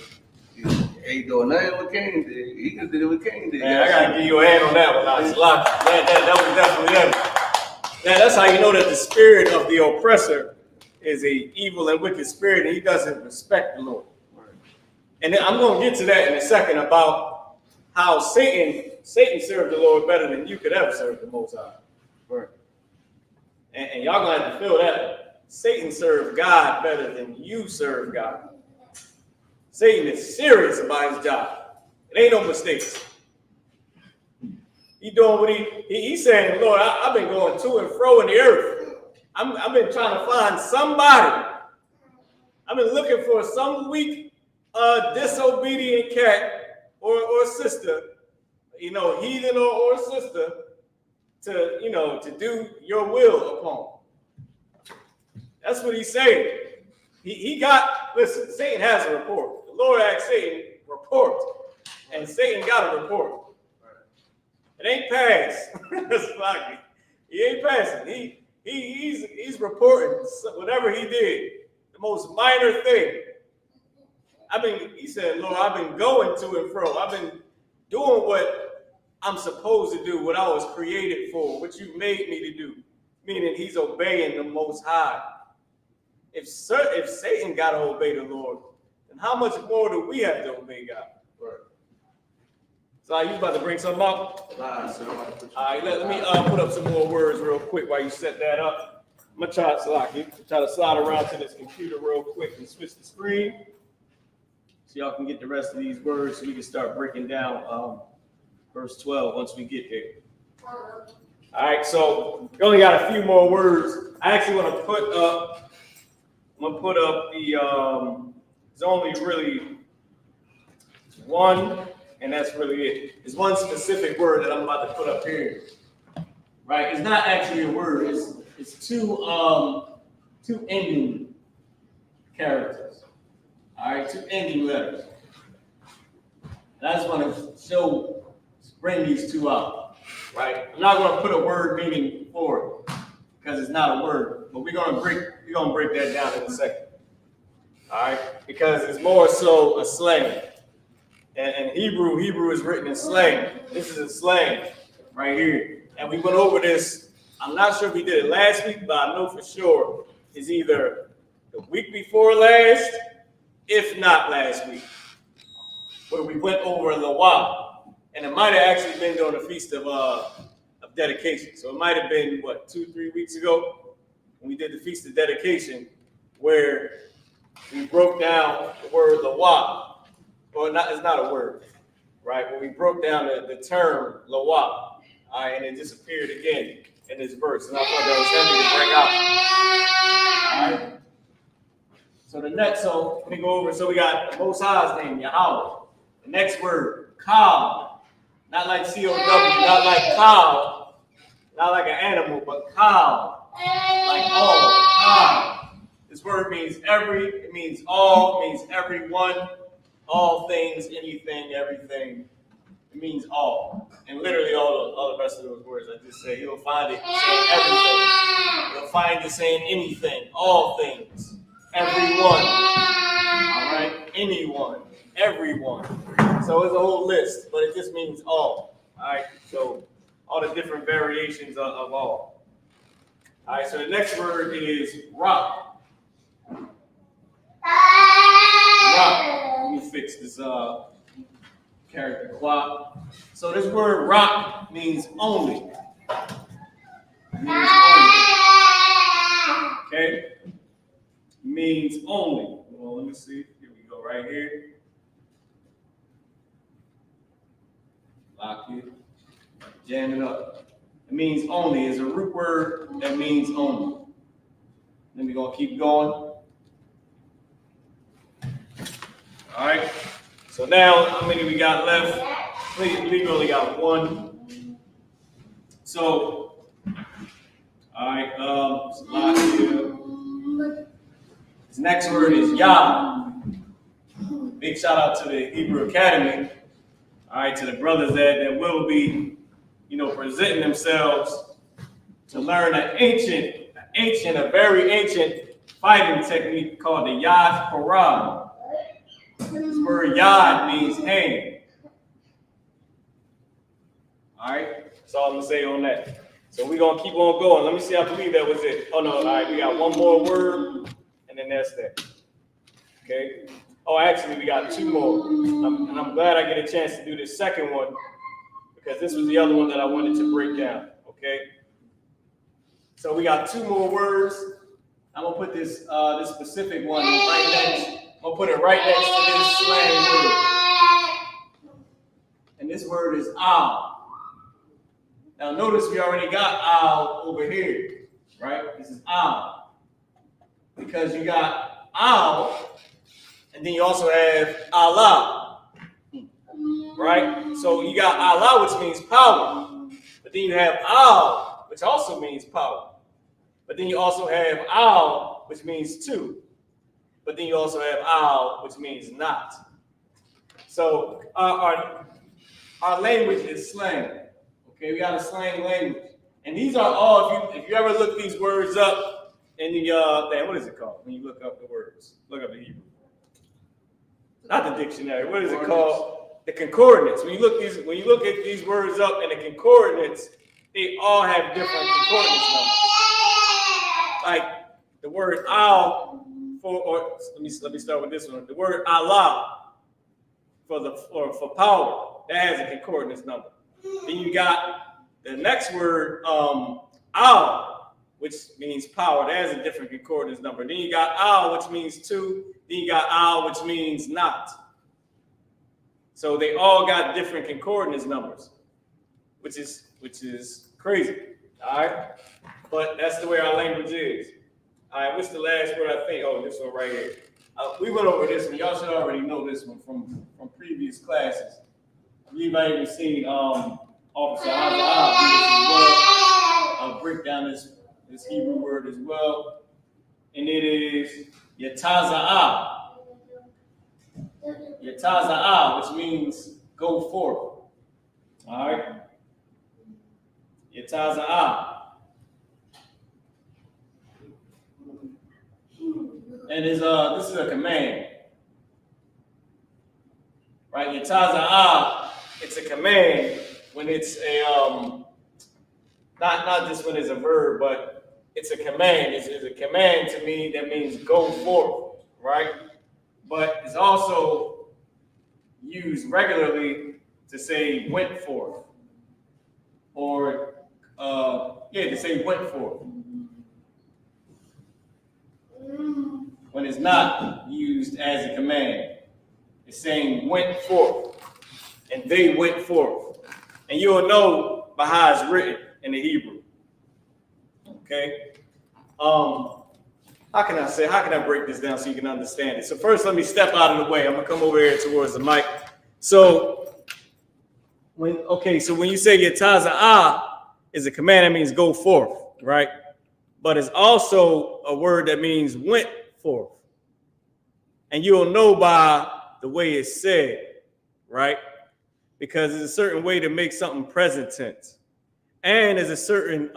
he ain't doing nothing what Cain did. He just did what Cain did. Man, I gotta give you a hand on that one. That was definitely heavy. Now that's how you know that the spirit of the oppressor is a evil and wicked spirit, and he doesn't respect the Lord. Right. And then I'm going to get to that in a second about how Satan served the Lord better than you could ever serve the Most High. Right. And y'all going to have to feel that. Satan served God better than you serve God. Satan is serious about his job. It ain't no mistakes. He doing what he's saying, Lord, I've been going to and fro in the earth. I've been trying to find somebody. I've been looking for some weak, disobedient cat or sister, heathen or sister to do your will upon. That's what he's saying. Listen, Satan has a report. The Lord asked Satan, report. And Satan got a report. It ain't passed. That's lucky. He ain't passing. He's reporting whatever he did, the most minor thing. He said, Lord, I've been going to and fro. I've been doing what I'm supposed to do, what I was created for, what you made me to do. Meaning he's obeying the Most High. If Satan got to obey the Lord, then how much more do we have to obey God? Right. So you about to bring something up? All right, let me put up some more words real quick while you set that up. I'm going to try to slide around to this computer real quick and switch the screen so y'all can get the rest of these words so we can start breaking down verse 12 once we get there. All right, so we only got a few more words. I actually want to put up gonna put up the there's only really one, and that's really it. There's one specific word that I'm about to put up here. Right? It's not actually a word, it's two ending characters. Alright, two ending letters. And I just want to bring these two out. Right? I'm not gonna put a word meaning for it, because it's not a word, but we're gonna break that down in a second. Alright? Because it's more so a slang. And Hebrew is written in slang. This is a slang right here. And we went over this. I'm not sure if we did it last week, but I know for sure it's either the week before last, if not last week, where we went over Lawah. And it might have actually been during the Feast of Dedication. So it might have been, 2-3 weeks ago, when we did the Feast of Dedication, where we broke down the word Lawah. Well, it's not a word, right? When we broke down the term Lawah, and it disappeared again in this verse. And I thought that was heavy to bring out. All right. So let me go over. So we got the Most High's name, Yahweh. The next word, Kal. Not like C-O-W, not like cow, not like an animal, but Kal. Like all, Kal. This word means every, it means all, it means everyone, all things, anything, everything. It means all. And literally all the rest of those words I just say, you'll find it saying everything. You'll find it saying anything, all things, everyone. All right? Anyone, everyone. So it's a whole list, but it just means all. All right? So all the different variations of all. All right, so the next word is rock. Rock. Let me fix this character clock. So this word rock means only. It means only. Okay? Means only. Well, let me see. Here we go, right here. Lock it. Jam it up. It means only. It's a root word that means only. Then we're gonna keep going. All right. So now, how many we got left? We only got one. So, all right. This next word is Yah. Big shout out to the Hebrew Academy. All right, to the brothers that will be, presenting themselves to learn a very ancient fighting technique called the Yad Parah. This word Yad means hand. All right, that's all I'm gonna say on that. So we're gonna keep on going. Let me see. I believe that was it. Oh no, all right, we got one more word, and then that's that. Okay. Oh, actually, we got two more. And I'm glad I get a chance to do this second one, because this was the other one that I wanted to break down. Okay. So we got two more words. I'm gonna put this specific one right next. I'm gonna put it right next to this slang word. And this word is owl. Now notice we already got owl over here, right? This is owl. Because you got owl, and then you also have Allah. Right? So you got Allah, which means power. But then you have owl, which also means power. But then you also have owl, which means two. But then you also have owl, which means not. So our language is slang. Okay, we got a slang language. And these are all, if you ever look these words up in the, what is it called? When you look up the words, look up the Hebrew. Not the dictionary, what is it called? The concordance. When you look at these words up in the concordance, they all have different concordance numbers. Like the word owl let me start with this one. The word Allah for power, that has a concordance number. Then you got the next word, owl, which means power. That has a different concordance number. Then you got owl, which means two. Then you got owl, which means not. So they all got different concordance numbers, which is crazy. All right, but that's the way our language is. All right, what's the last word I think? Oh, this one right here. We went over this one. Y'all should already know this one from previous classes. I believe I even seen Officer Isaac do this as well. I'll break down this Hebrew word as well. And it is Yataza'ah. Yataza'ah, which means go forth. All right? Yataza'ah. And this is a command. Right? Yataza'ah, it's a command when it's a not just when it's a verb, but it's a command. It's a command to me that means go forth, right? But it's also used regularly to say went forth. Or to say went forth. When it's not used as a command. It's saying went forth. And they went forth. And you'll know by how it's written in the Hebrew. Okay? How can I break this down so you can understand it? So first, let me step out of the way. I'm gonna come over here towards the mic. So when you say Yataza'ah is a command, that means go forth, right? But it's also a word that means went forth. And you'll know by the way it's said, right? Because there's a certain way to make something present tense. And there's a certain,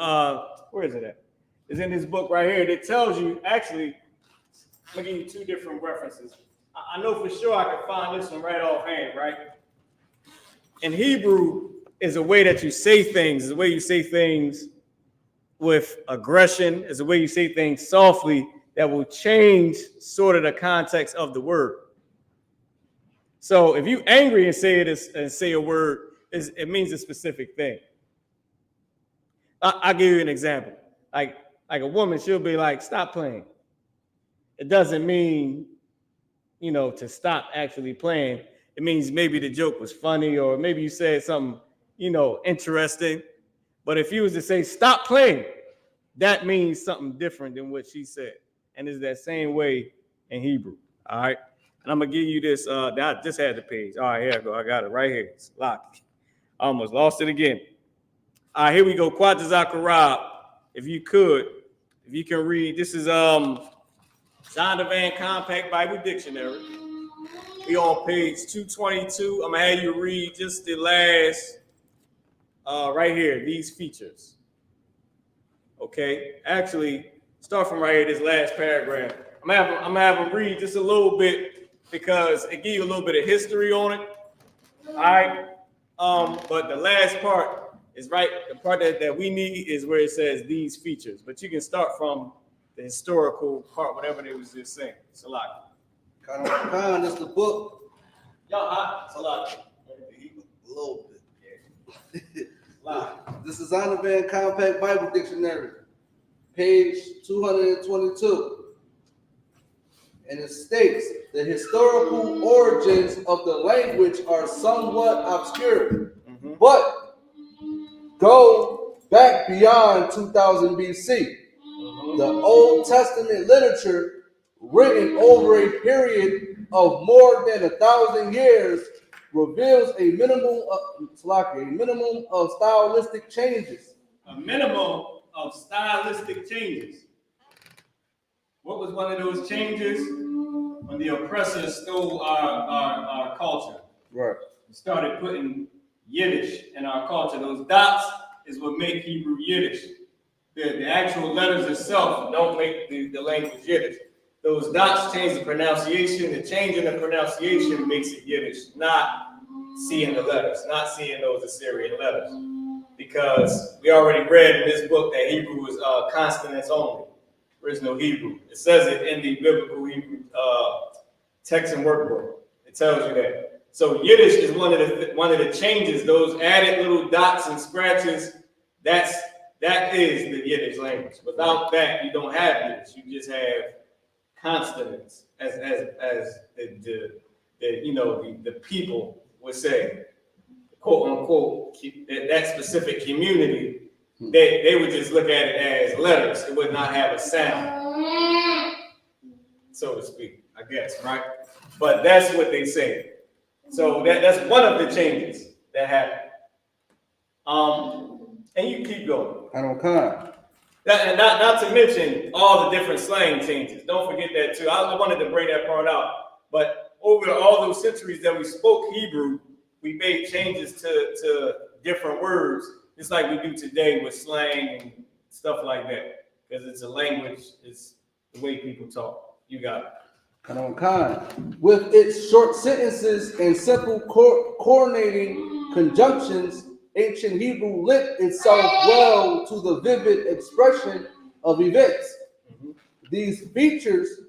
where is it at? It's in this book right here that tells you, actually, I'm gonna give you two different references. I know for sure I can find this one right offhand, right? In Hebrew is a way that you say things, is a way you say things with aggression, is a way you say things softly that will change sort of the context of the word. So if you angry and say a word, it means a specific thing. I'll give you an example. Like a woman, she'll be like, stop playing. It doesn't mean, to stop actually playing. It means maybe the joke was funny or maybe you said something, interesting. But if you was to say, stop playing, that means something different than what she said. And it's that same way in Hebrew. All right. And I'm going to give you this. I just had the page. All right, here I go. I got it right here. It's locked. I almost lost it again. All right, here we go. Qadash Karab. If you can read. This is Zondervan Compact Bible Dictionary. We on page 222. I'm going to have you read just the last, right here, these features. Okay, actually, start from right here, this last paragraph. I'm gonna have them read just a little bit because it gives you a little bit of history on it. All right. But the last part is right. The part that we need is where it says these features. But you can start from the historical part, whatever they was just saying. It's a lot. Khan, that's the book. Y'all hot? It's a lot. A little bit. This is Zondervan Compact Bible Dictionary, page 222. And it states the historical origins of the language are somewhat obscure, but go back beyond 2000 BC. The Old Testament literature, written over a period of more than 1,000 years, reveals a minimum of stylistic changes. A minimum of stylistic changes. What was one of those changes? When the oppressors stole our culture. Right. Started putting Yiddish in our culture. Those dots is what make Hebrew Yiddish. The actual letters itself don't make the language Yiddish. Those dots change the pronunciation. The change in the pronunciation makes it Yiddish, not seeing the letters, not seeing those Assyrian letters. Because we already read in this book that Hebrew is consonants only. There is no Hebrew. It says it in the biblical Hebrew text and workbook. It tells you that. So Yiddish is one of the changes. Those added little dots and scratches. That is the Yiddish language. Without that, you don't have Yiddish. You just have consonants, as the people would say, quote unquote, that specific community They would just look at it as letters. It would not have a sound, so to speak, I guess, right? But that's what they say. So that's one of the changes that happened. And you keep going. I don't kind. And not to mention all the different slang changes. Don't forget that too. I wanted to bring that part out. But over all those centuries that we spoke Hebrew, we made changes to different words, just like we do today with slang and stuff like that. Because it's a language, it's the way people talk. You got it. Kind. With its short sentences and simple coordinating conjunctions, ancient Hebrew lent itself well to the vivid expression of events. These features,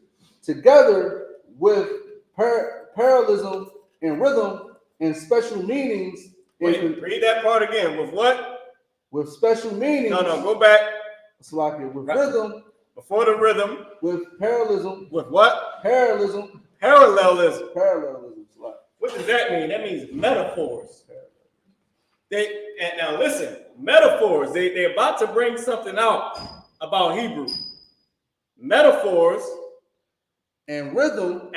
together with parallelism and rhythm and special meanings. Wait, read that part again. With what? With special meanings. No, go back. With rhythm. Before the rhythm. With parallelism. With what? Parallelism. Parallelism. What does that mean? That means metaphors. Now listen, metaphors. They're about to bring something out about Hebrew. Metaphors and rhythm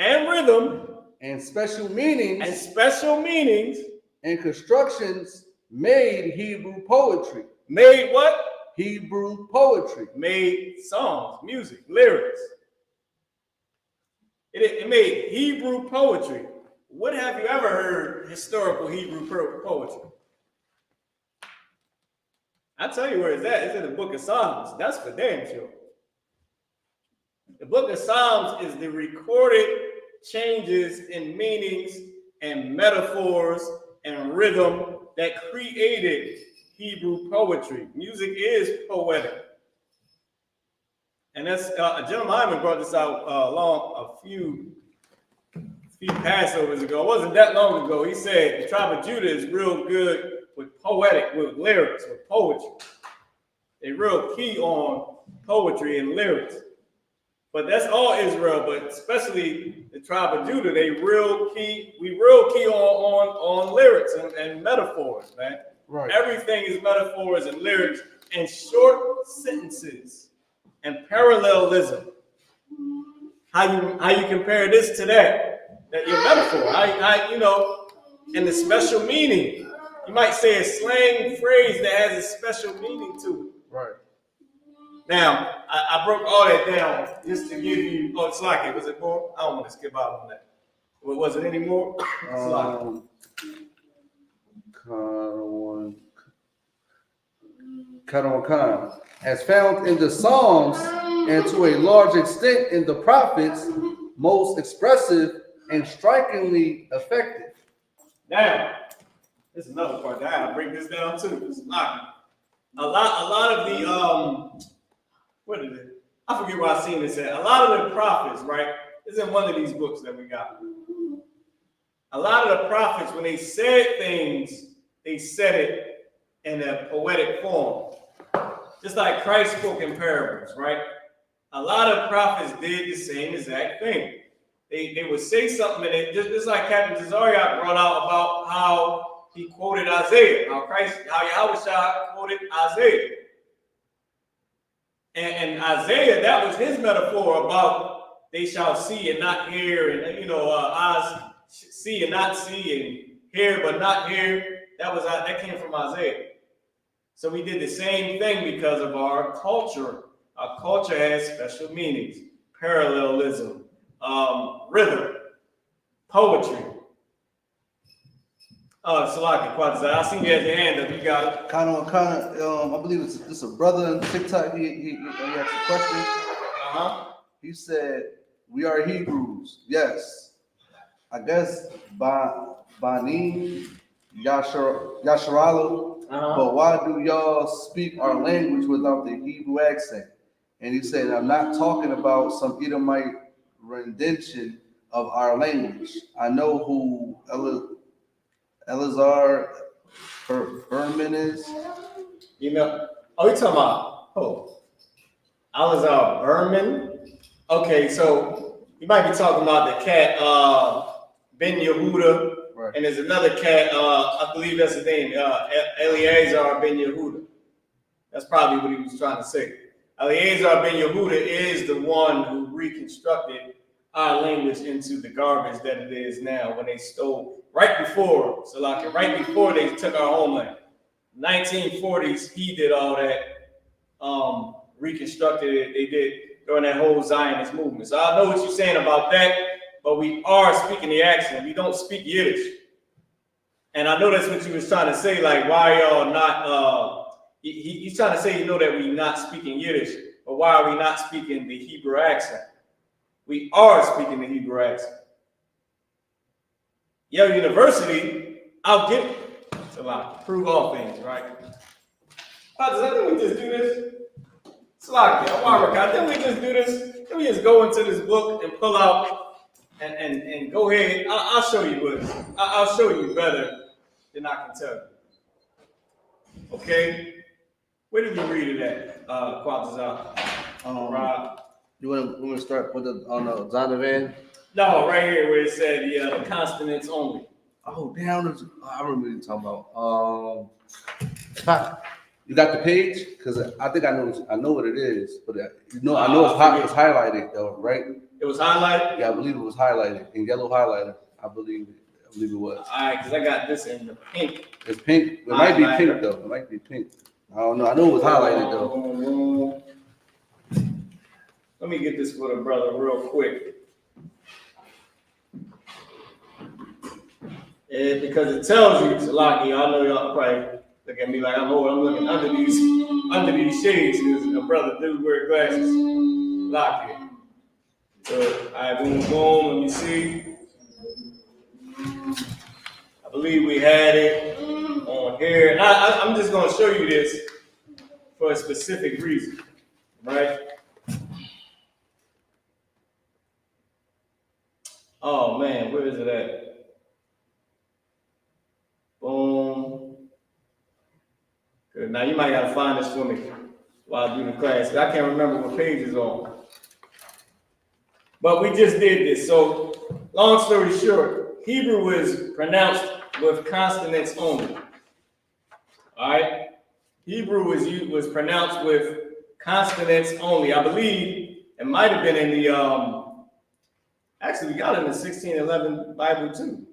and special meanings and constructions made Hebrew poetry. Made what? Hebrew poetry. Made songs, music, lyrics. It made Hebrew poetry. What have you ever heard historical Hebrew poetry? I'll tell you where it's at. It's in the book of Psalms. That's for damn sure. The book of Psalms is the recorded changes in meanings and metaphors and rhythm that created Hebrew poetry. Music is poetic. And that's Jim Hyman brought this out a few Passovers ago. It wasn't that long ago. He said the tribe of Judah is real good with poetic, with lyrics, with poetry. They're real key on poetry and lyrics. But that's all Israel, but especially the tribe of Judah, we real key on lyrics and metaphors, man. Right. Everything is metaphors and lyrics and short sentences and parallelism. How you compare this to that your metaphor, and the special meaning. You might say a slang phrase that has a special meaning to it. Right. Now, I broke all that down just to give you. Oh, it's like it. Was it more? I don't want to skip out on that. Well, was it any more? As found in the Psalms and to a large extent in the prophets, most expressive and strikingly effective. Now, this is another part that I gotta break this down too. It's a lot of the what is it? I forget where I seen this at. A lot of the prophets, right? It's in one of these books that we got. A lot of the prophets, when they said things, they said it in a poetic form. Just like Christ spoke in parables, right? A lot of prophets did the same exact thing. They would say something, and it just like Captain Tazariak brought out about how he quoted Isaiah, how Yahweh quoted Isaiah. And Isaiah, that was his metaphor about they shall see and not hear, and eyes see and not see, and hear but not hear. That came from Isaiah. So we did the same thing because of our culture. Our culture has special meanings, parallelism, rhythm, poetry. Salaki, I see you at your hand up. You got it. Kind of. I believe it's a brother on TikTok. He asked a question. He said, "We are Hebrews." Yes, I guess Bani Yasharala. But why do y'all speak our language without the Hebrew accent? And he said, "I'm not talking about some Edomite rendition of our language. I know who Elazar Berman is." You talking about Elazar Berman? Okay, so you might be talking about the cat Ben Yehuda, right. And there's another cat, I believe that's his name, Eleazar Ben Yehuda. That's probably what he was trying to say. Eleazar ben Yehuda is the one who reconstructed our language into the garbage that it is now when they stole right before they took our homeland. 1940s, he did all that, reconstructed it. They did during that whole Zionist movement. So I know what you're saying about that, but we are speaking the accent. We don't speak Yiddish. And I know that's what you was trying to say, like, why y'all not, he's trying to say, you know, that we not speaking Yiddish, but why are we not speaking the Hebrew accent? We are speaking the Hebrew accent. Yale University, I'll get it. It's a lot. Prove all things, right? Didn't we just do this? Slack, didn't we just do this? Didn't we just go into this book and pull out and go ahead? I'll show you what. I'll show you better than I can tell you. Okay? Where did we read it at? Quatazar. Rob. You want to start with on the Zonovan? No, right here where it said the consonants only. Oh, damn! I remember what you're talking about. You got the page? Because I think I know what it is, but I know it's highlighted though, right? It was highlighted. Yeah, I believe it was highlighted in yellow highlighter. I believe it was. All right, because I got this in the pink. It's pink. It might be pink though. It might be pink. I don't know. I know it was highlighted though. Let me get this for the brother real quick. And because it tells you, Salaki, I know y'all probably look at me like I'm looking under these shades because a brother do wear glasses. Lock it. So, all right, boom, let me see. I believe we had it on here. And I'm just going to show you this for a specific reason, right? Oh, man, where is it at? Boom. Good. Now, you might got to find this for me while I do the class. I can't remember what page it's on. But we just did this. So, long story short, Hebrew is pronounced with consonants only. All right? Hebrew was pronounced with consonants only. I believe it might have been in the, actually, we got it in the 1611 Bible too.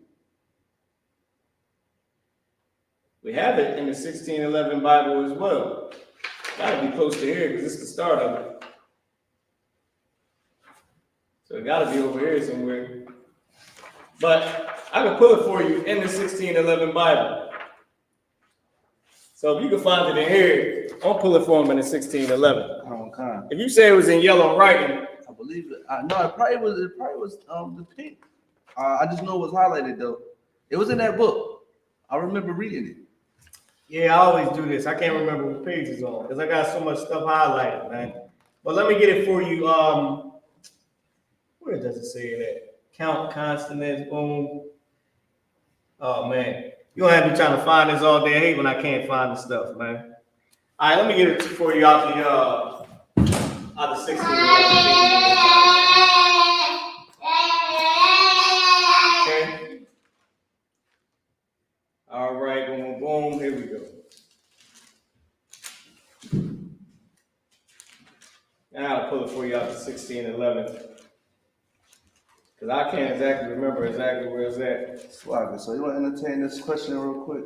We have it in the 1611 Bible as well. Got to be close to here because it's the start of it. So it got to be over here somewhere. But I can pull it for you in the 1611 Bible. So if you can find it in here, I'll pull it for him in the 1611. Okay. If you say it was in yellow writing, I believe it. No, it probably was the pink. I just know it was highlighted though. It was in that book. I remember reading it. yeah, I always do this. I can't remember what page it's on because I got so much stuff highlighted, man. But let me get it for you. Where does it say it at? Count consonants, boom. Oh man, you don't have to be trying to find this all day. I hate when I can't find the stuff, man. All right, let me get it for you out the 16. Okay. All right, boom, boom. Here we go. Now I'll pull it for you out to 1611. Because I can't exactly remember where it's at. Swagger. So you want to entertain this question real quick?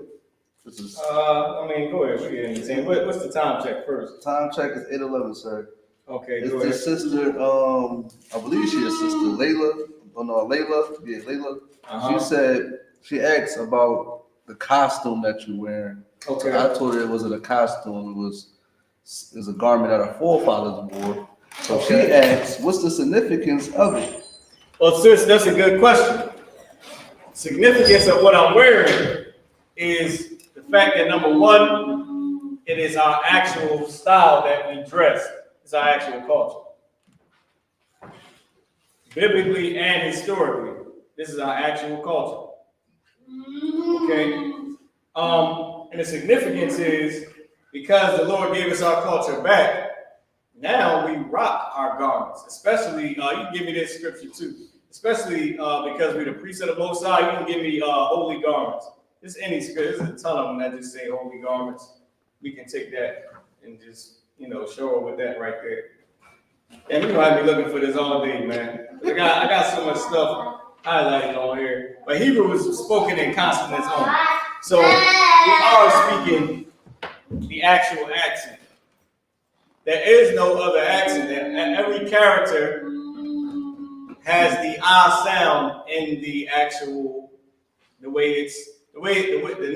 This is I mean, go ahead. We can entertain. What's the time check first? time check is 8:11, sir. Okay, It's go the ahead. sister. I believe she is sister Layla. Oh no, Layla. Yeah, Layla. Uh-huh. She said she asked about the costume that you're wearing. Okay. I told her it wasn't a costume. It was a garment that our forefathers wore. So she asked, "What's the significance of it?" Well, sis, that's a good question. Significance of what I'm wearing is the fact that number one, it is our actual style that we dress. It's our actual culture. Biblically and historically, this is our actual culture. Okay? And the significance is because the Lord gave us our culture back, now we rock our garments. Especially, you can give me this scripture too. Especially because we're the priest of the Most High, you can give me holy garments. There's any scripture, there's a ton of them that just say holy garments. We can take that and just, show her with that right there. And you might be looking for this all day, man. I got so much stuff highlighted on here. But Hebrew was spoken in consonants only. So we are speaking the actual accent. There is no other accent. Every character has the I sound in the actual, the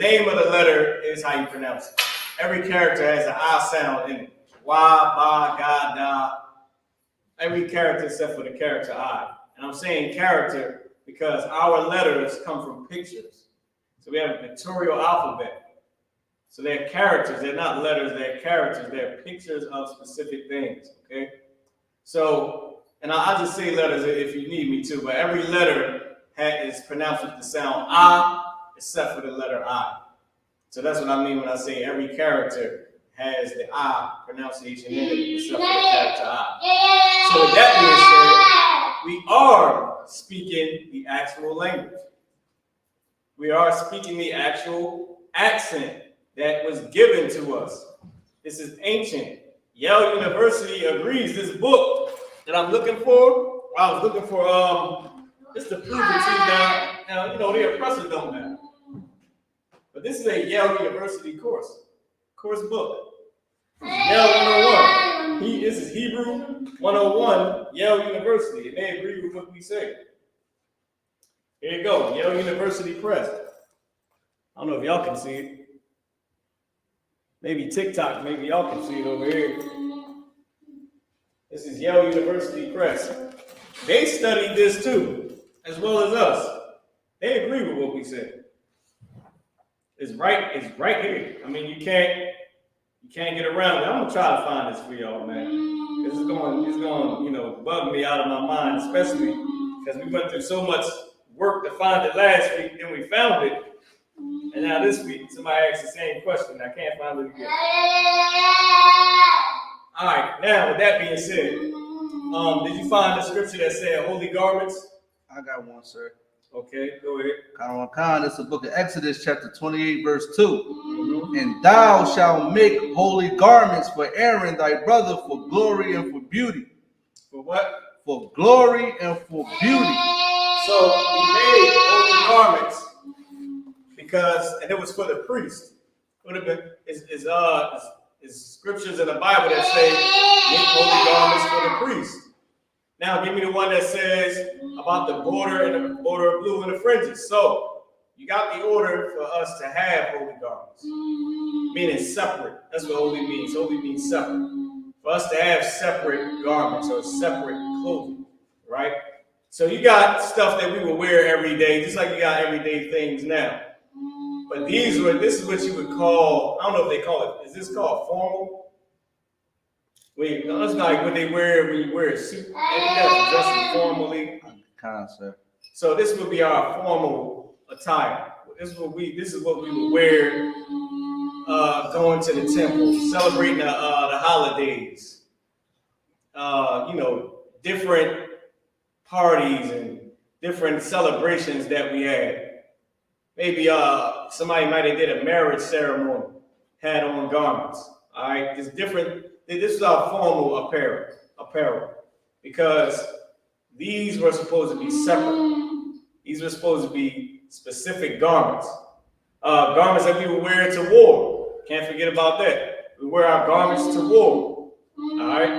name of the letter is how you pronounce it. Every character has an I sound in it. Wa, ba, ga, da. Every character except for the character I. And I'm saying character because our letters come from pictures. So we have a pictorial alphabet. So they're characters. They're not letters. They're characters. They're pictures of specific things. Okay. So, and I'll just say letters if you need me to, but every letter is pronounced with the sound I, except for the letter I. So that's what I mean when I say every character has the I pronunciation in it, except for the character I. So with that being said, we are speaking the actual language. We are speaking the actual accent that was given to us. This is ancient. Yale University agrees. This book that I'm looking for, I was looking for just to prove it to you now, the oppressors don't matter. But this is a Yale University course book. Yale 101. This is Hebrew 101, Yale University, and they agree with what we say. Here you go, Yale University Press. I don't know if y'all can see it. Maybe TikTok, maybe y'all can see it over here. This is Yale University Press. They studied this too, as well as us. They agree with what we said. It's right here. I mean, you can't get around it. I'm gonna try to find this for y'all, man. This is going, bug me out of my mind, especially because we went through so much work to find it last week, then we found it. And now this week, somebody asked the same question. I can't find it again. All right, now with that being said, did you find the scripture that said holy garments? I got one, sir. Okay, go ahead. It's the book of Exodus, chapter 28, verse 2. Mm-hmm. And thou shalt make holy garments for Aaron thy brother for glory and for beauty. For what? For glory and for beauty. So he made holy garments and it was for the priest. Would have been is scriptures in the Bible that say make holy garments for the priest. Now give me the one that says about the border and the border of blue and the fringes. So you got the order for us to have holy garments, meaning separate. That's what holy means. Holy means separate. For us to have separate garments or separate clothing, right? So you got stuff that we will wear every day, just like you got everyday things now. But this is what you would call, I don't know if they call it, is this called formal? That's like what they wear when you wear a suit. That's dressing formally. Concept. So this would be our formal attire. This is what we would wear going to the temple, celebrating the holidays. Different parties and different celebrations that we had. Maybe somebody might have did a marriage ceremony, had on garments. All right, it's different. This is our formal apparel, because these were supposed to be separate. These were supposed to be specific garments, garments that we would wear to war. Can't forget about that. We wear our garments to war. All right.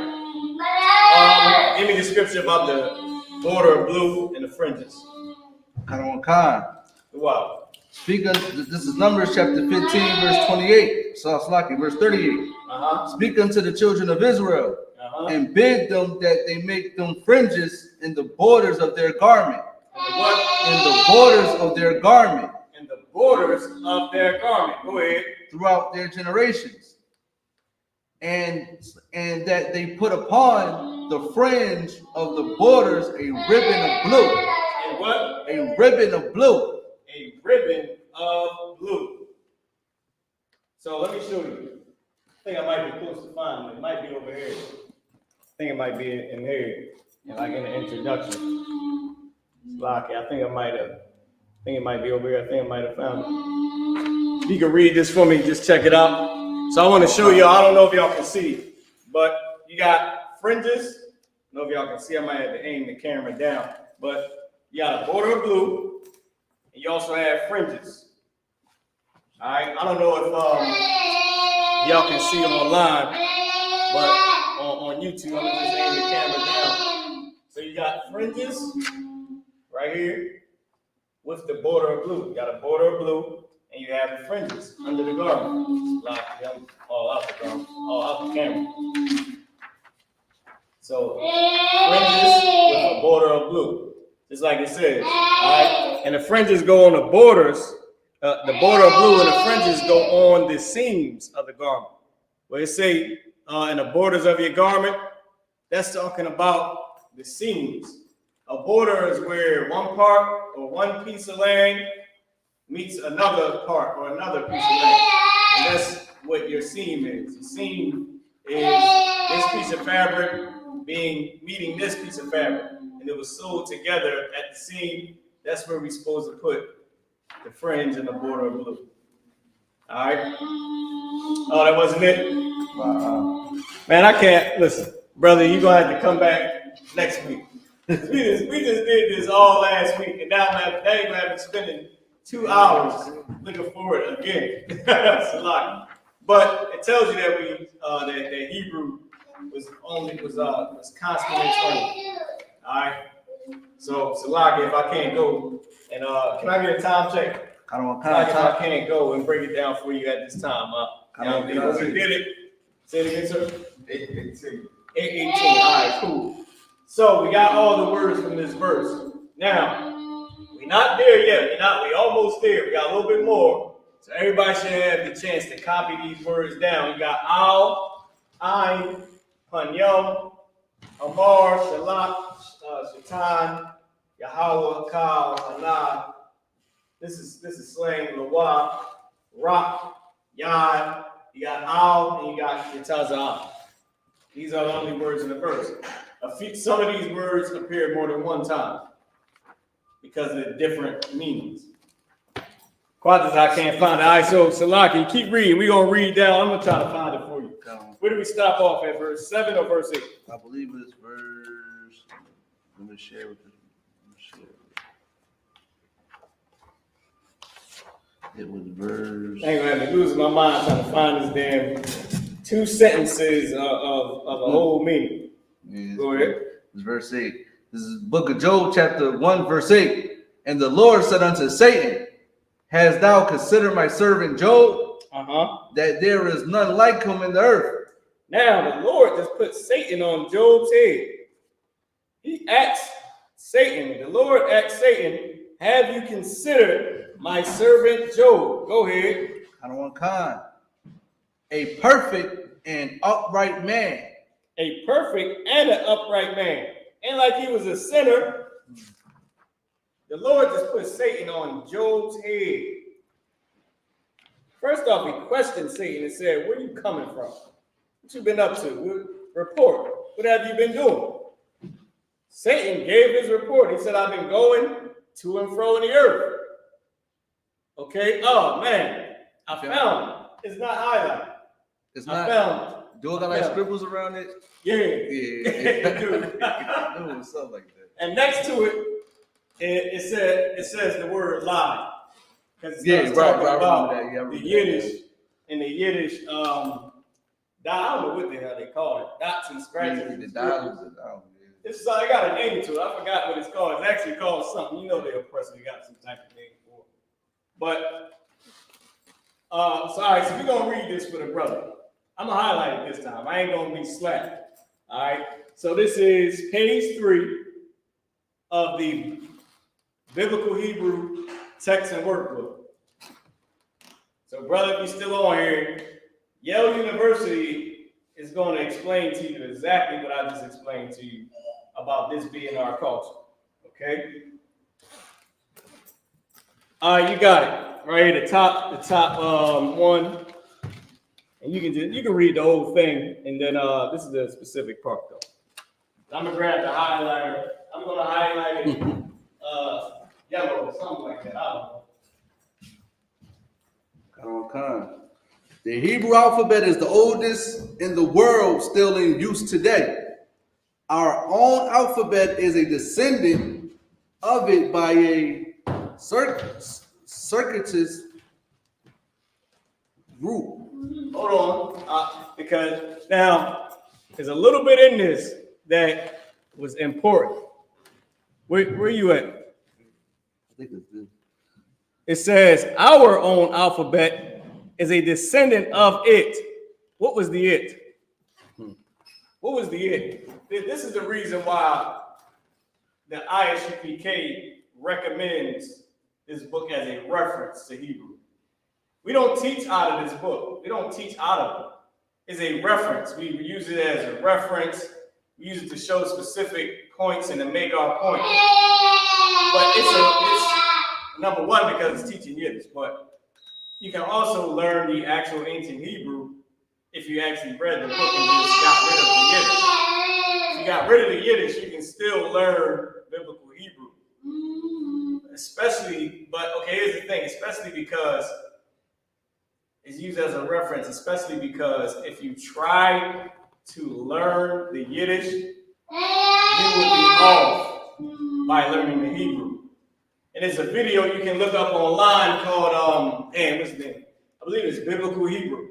Give me the scripture about the border of blue and the fringes. Wow. This is Numbers chapter 15, verse 28. Verse 38. Speak unto the children of Israel, and bid them that they make them fringes in the borders of their garment. In the borders of their garment. In the borders of their garment. Go ahead. Throughout their generations. And that they put upon the fringe of the borders a ribbon of blue. A what? A ribbon of blue. A ribbon of blue. So let me show you. I think I might be close to finding it. It might be over here. I think it might be in here, like in the introduction. Locky. I think it might be over here. I think I might have found it. If you can read this for me, just check it out. So I want to show you. I don't know if y'all can see, but you got fringes. I don't know if y'all can see. I might have to aim the camera down, but you got a border of blue, and you also have fringes. All right. I don't know if y'all can see them online, but on YouTube, I'm gonna just aim the camera down. So you got fringes right here with the border of blue. You got a border of blue, and you have the fringes under the garment. Lock them all out the garment, all out the camera. So fringes with a border of blue, just like it says. All right, and the fringes go on the borders. The border of blue and the fringes go on the seams of the garment. Where it say in the borders of your garment, that's talking about the seams. A border is where one part or one piece of land meets another part or another piece of land. And that's what your seam is. The seam is this piece of fabric meeting this piece of fabric. And it was sewed together at the seam. That's where we're supposed to put the fringe and the border of blue. All right. Oh, that wasn't it? Wow. Man, I can't listen, brother. You're gonna have to come back next week. we just did this all last week, and now I'm gonna have to spending 2 hours looking for it again. That's a lot. But it tells you that that Hebrew was constantly turning. All right. So Salaki, if I can't go, and can I get a time check? I don't want time. If I can't go and break it down for you at this time, we did it. Say it again, sir. 8:18. 8:18. All right, cool. So we got all the words from this verse. Now we're not there yet. We almost there. We got a little bit more. So everybody should have the chance to copy these words down. We got Al, Ain, Panyom, Amar, Shalak, Shaitan, Yahweh, Kal, Hanah. This is slang, Lawah, Rock, Yad. You got Al and you got Yatazah. These are the only words in the verse. Some of these words appear more than one time because of the different meanings. Quantas, I can't find it. All right, so Salaki, keep reading. We're going to read down. I'm going to try to find it for you. Where do we stop off at, verse 7 or verse 8? I believe it's verse. Let me share with you. It was verse. I ain't gonna have to lose my mind trying to find this damn 2 sentences of a whole meaning. Yeah, go ahead. It's verse 8. This is book of Job, chapter 1, verse 8. And the Lord said unto Satan, hast thou considered my servant Job? That there is none like him in the earth. Now the Lord just put Satan on Job's head. He asked Satan, the Lord asked Satan, have you considered my servant Job? Go ahead. Khan. A perfect and upright man. A perfect and an upright man. And like he was a sinner, the Lord just put Satan on Job's head. First off, he questioned Satan and said, where are you coming from? What you been up to? Report. What have you been doing? Satan gave his report. He said, I've been going to and fro in the earth. Okay. Oh, man. I found it. It's not highlighted. It's not. I found it. Do it got like scribbles around it? Yeah. Yeah. Dude. Something like that. And next to it, it says the word lie. Because it's talking about the Yiddish. In the Yiddish, I don't know what the hell they call it. Dots and scratches. The dots. It's I got a name to it. I forgot what it's called. It's actually called something. You know they oppressively got some type of name for it. But so all right, so we're gonna read this for the brother. I'm gonna highlight it this time. I ain't gonna be slack. All right. So this is page 3 of the Biblical Hebrew Text and Workbook. So, brother, if you're still on here, Yale University is going to explain to you exactly what I just explained to you about this being our culture. Okay? All right, you got it. Right here, the top one. And you can read the whole thing, and then this is the specific part though. I'm gonna grab the highlighter. I'm gonna highlight it yellow or something like that. I don't know. Come on. The Hebrew alphabet is the oldest in the world, still in use today. Our own alphabet is a descendant of it by a circuitous root. Hold on, because now there's a little bit in this that was important. Where you at? I think it's this. It says our own alphabet is a descendant of it. What was the it? What was the it? This is the reason why the ISUPK recommends this book as a reference to Hebrew. We don't teach out of this book. We don't teach out of it. It's a reference. We use it as a reference. We use it to show specific points and to make our point. But it's number one, because it's teaching Yiddish. But you can also learn the actual ancient Hebrew if you actually read the book and just got rid of the Yiddish. If you got rid of the Yiddish, you can still learn biblical Hebrew. Especially, but okay, here's the thing, especially because it's used as a reference, especially because if you try to learn the Yiddish, you would be off by learning the Hebrew. And there's a video you can look up online called, what's the name? I believe it's Biblical Hebrew.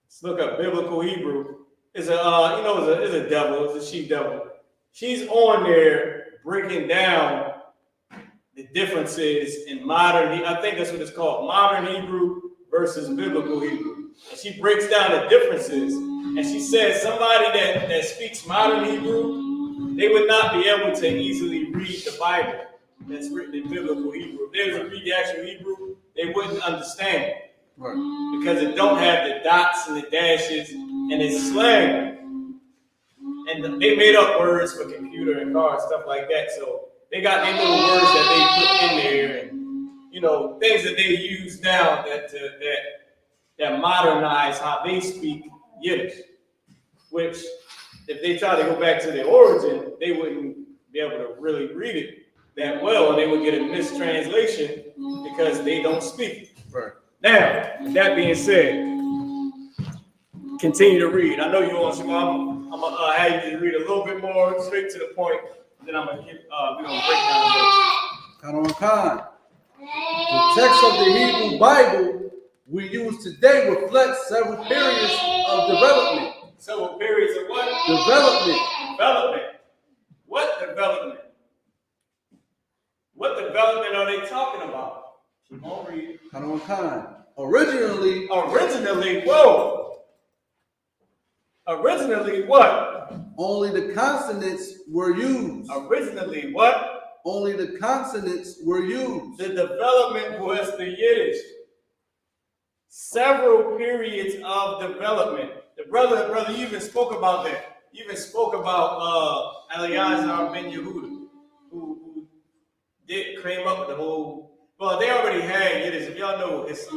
Let's look up Biblical Hebrew. It's a devil, it's a she devil. She's on there breaking down the differences in modern, I think that's what it's called, modern Hebrew versus biblical Hebrew. And she breaks down the differences, and she says somebody that speaks modern Hebrew, they would not be able to easily read the Bible that's written in biblical Hebrew. If they were to read the actual Hebrew, they wouldn't understand it. Right. Because it don't have the dots and the dashes, and it's slang. And they made up words for computer and car and stuff like that. So they got these little words that they put in there, and things that they use now that modernize how they speak Yiddish. Which, if they try to go back to their origin, they wouldn't be able to really read it that well, and they would get a mistranslation because they don't speak it. Right. Now, with that being said, continue to read. I know you want some. I'm gonna have you to read a little bit more, straight to the point. Then I'm gonna we're gonna break down the verse. Khan. The text of the Hebrew Bible we use today reflects several periods of development. Several periods of what? Development. Development. What development? What development are they talking about? Keep on reading. Khan. Originally, whoa. Originally what? Only the consonants were used. Originally what? Only the consonants were used. The development was the Yiddish. Several periods of development. The brother, you even spoke about that. You even spoke about Eliezer ben Yehuda, who came up with the whole. Well, they already had Yiddish. If y'all know his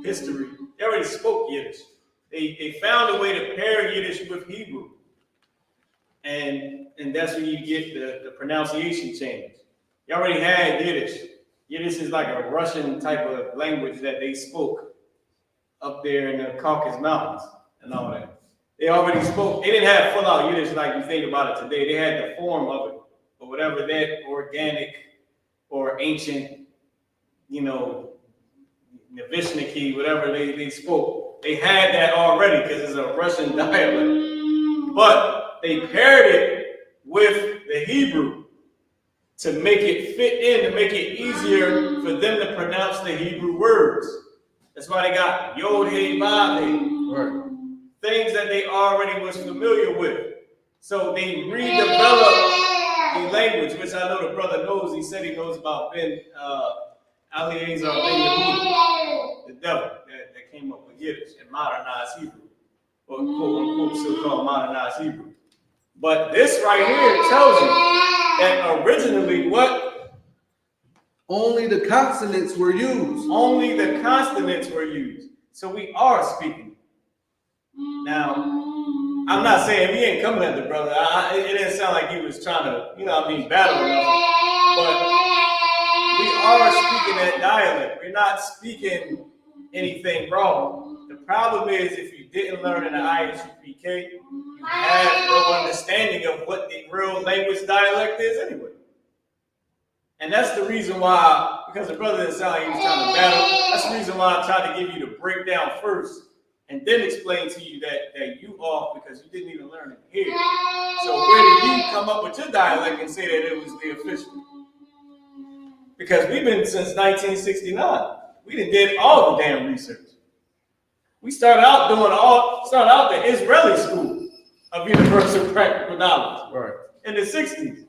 history, they already spoke Yiddish. They found a way to pair Yiddish with Hebrew. And that's when you get the pronunciation change. You already had Yiddish. Yiddish is like a Russian type of language that they spoke up there in the Caucasus Mountains and all that. They already spoke. They didn't have full out Yiddish like you think about it today. They had the form of it. But whatever that organic or ancient, Navitchniki, whatever they spoke, they had that already because it's a Russian dialect. But they paired it with the Hebrew to make it fit in, to make it easier for them to pronounce the Hebrew words. That's why they got Yod Hey Vav Hey. Right. Things that they already was familiar with. So they redeveloped the language, which I know the brother knows. He said he knows about Eliezer ben Yehuda, the devil that came up with Yiddish and modernized Hebrew, or quote unquote still called modernized Hebrew. But this right here tells you that originally what? Only the consonants were used. Only the consonants were used. So we are speaking. Now, I'm not saying he ain't coming at the brother. It didn't sound like he was trying to, battle or nothing. But we are speaking that dialect. We're not speaking anything wrong. The problem is if you didn't learn in the ISUPK, you have no understanding of what the real language dialect is anyway. And that's the reason why, because the brother didn't sound like he was trying to battle, that's the reason why I tried to give you the breakdown first and then explain to you that you off because you didn't even learn it here. So where did you come up with your dialect and say that it was the official? Because we've been since 1969. We did all the damn research. We started out the Israeli school of universal practical knowledge in the 60s.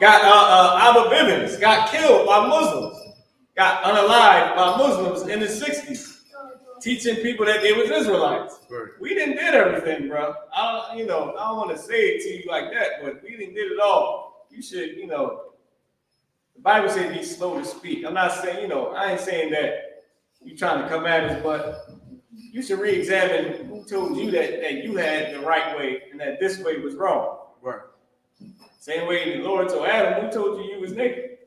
Got Abba Bivens got killed by Muslims, got unalived by Muslims in the 60s, teaching people that they was Israelites. Right. We didn't did everything, bro. I don't want to say it to you like that, but we didn't did it all. You should, the Bible says be slow to speak. I'm not saying, I ain't saying that you trying to come at us, but you should re-examine who told you that you had the right way and that this way was wrong. Right. Same way the Lord told Adam, who told you was naked?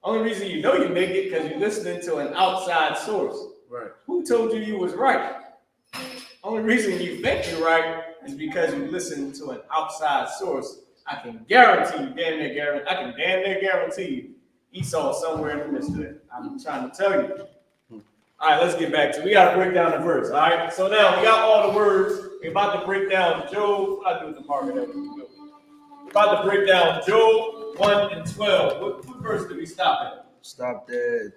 Only reason you know you're naked because you're listening to an outside source. Right. Who told you was right? Only reason you think you're right is because you listen to an outside source. I can guarantee you, damn near guarantee you, Esau somewhere in the midst of it. I'm trying to tell you. All right, let's get back to it. We got to break down the verse. All right, so now we got all the words. We're about to break down Job. I'll do it the market. We're about to break down Job 1 and 12. What verse did we stop at? Stopped at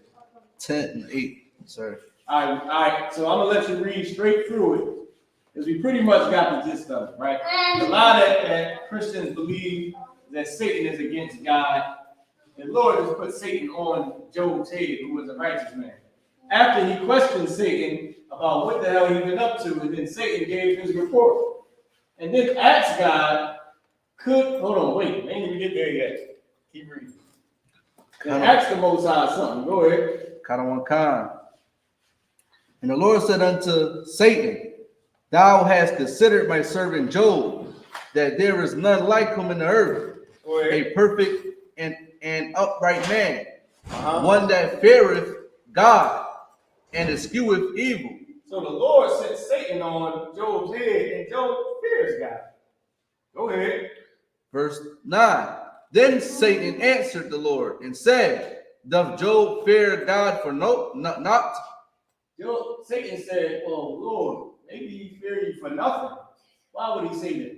10 and 8, sir. All right. So I'm going to let you read straight through it because we pretty much got the gist of it, right? A lot that Christians believe that Satan is against God. The Lord has put Satan on Job's head, who was a righteous man. After he questioned Satan about what the hell he'd been up to, and then Satan gave his report. And then asked God, hold on, wait, ain't even get there yet. Keep reading. Then asked the Most High something. Go ahead. And the Lord said unto Satan, Thou hast considered my servant Job, that there is none like him in the earth, a perfect and upright man, one that feareth God and escheweth evil. So the Lord sent Satan on Job's head, and Job fears God. Go ahead. Verse 9. Then Satan answered the Lord and said, Doth Job fear God for not? Satan said, well, Lord, maybe he fear you for nothing. Why would he say that?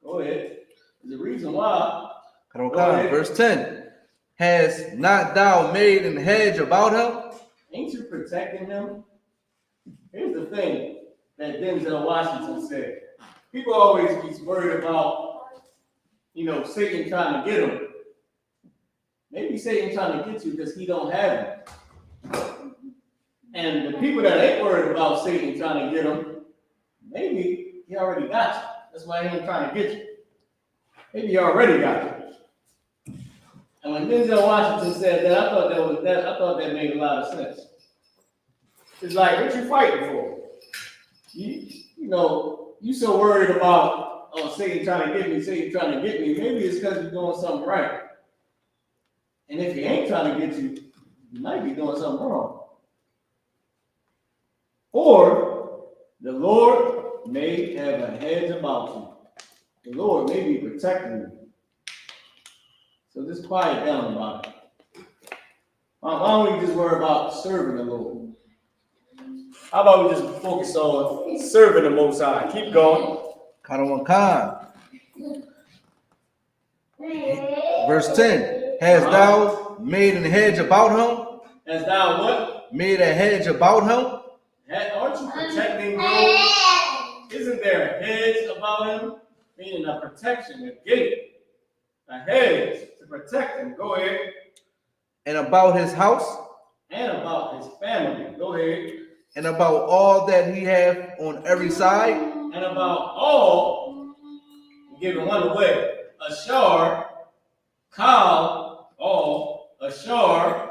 Go ahead. There's a reason why. Verse 10. Has not thou made an hedge about him? Ain't you protecting him? Here's the thing that Denzel Washington said. People always be worried about, Satan trying to get him. Maybe Satan trying to get you because he don't have him. And the people that ain't worried about Satan trying to get him, maybe he already got you. That's why he ain't trying to get you. Maybe he already got you. And when Denzel Washington said that, I thought that made a lot of sense. It's like, what you fighting for? You so worried about Satan trying to get me. Maybe it's because you're doing something right. And if he ain't trying to get you, you might be doing something wrong. Or the Lord may have a hedge about you. The Lord may be protecting you. So just quiet down about it. Why don't we just worry about serving the Lord? How about we just focus on serving the Most High? Keep going. Verse 10. Hast thou made an hedge about him? Has thou what? Made a hedge about him? Aren't you protecting Job? Isn't there a hedge about him? Meaning a protection, a gate, a hedge to protect him. Go ahead. And about his house? And about his family. Go ahead. And about all that he hath on every side? And about all, giving one away, Ashar, Kal, all, Ashar,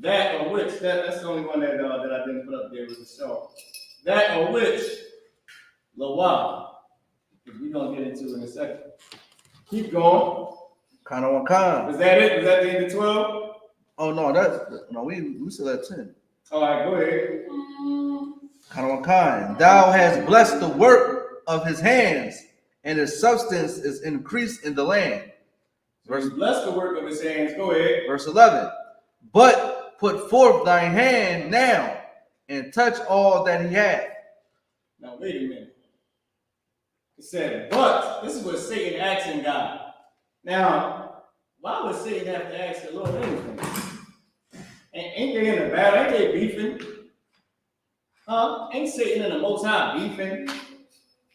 that or which, that's the only one that I didn't put up there was Ashar. That or which, Lawah, which we're going to get into in a second. Keep going. Khan. Was that it? Was that the end of 12? Oh, no, we still at 10. All right, go ahead. Khan, thou hast blessed the work of his hands, and his substance is increased in the land. Verse, bless the work of his hands. Go ahead. Verse 11. But put forth thine hand now, and touch all that he hath. Now wait a minute. It said, but this is what Satan asking God. Now, why would Satan have to ask the Lord anything? Ain't they in a battle? Ain't they beefing? Huh? Ain't Satan in the Most High beefing?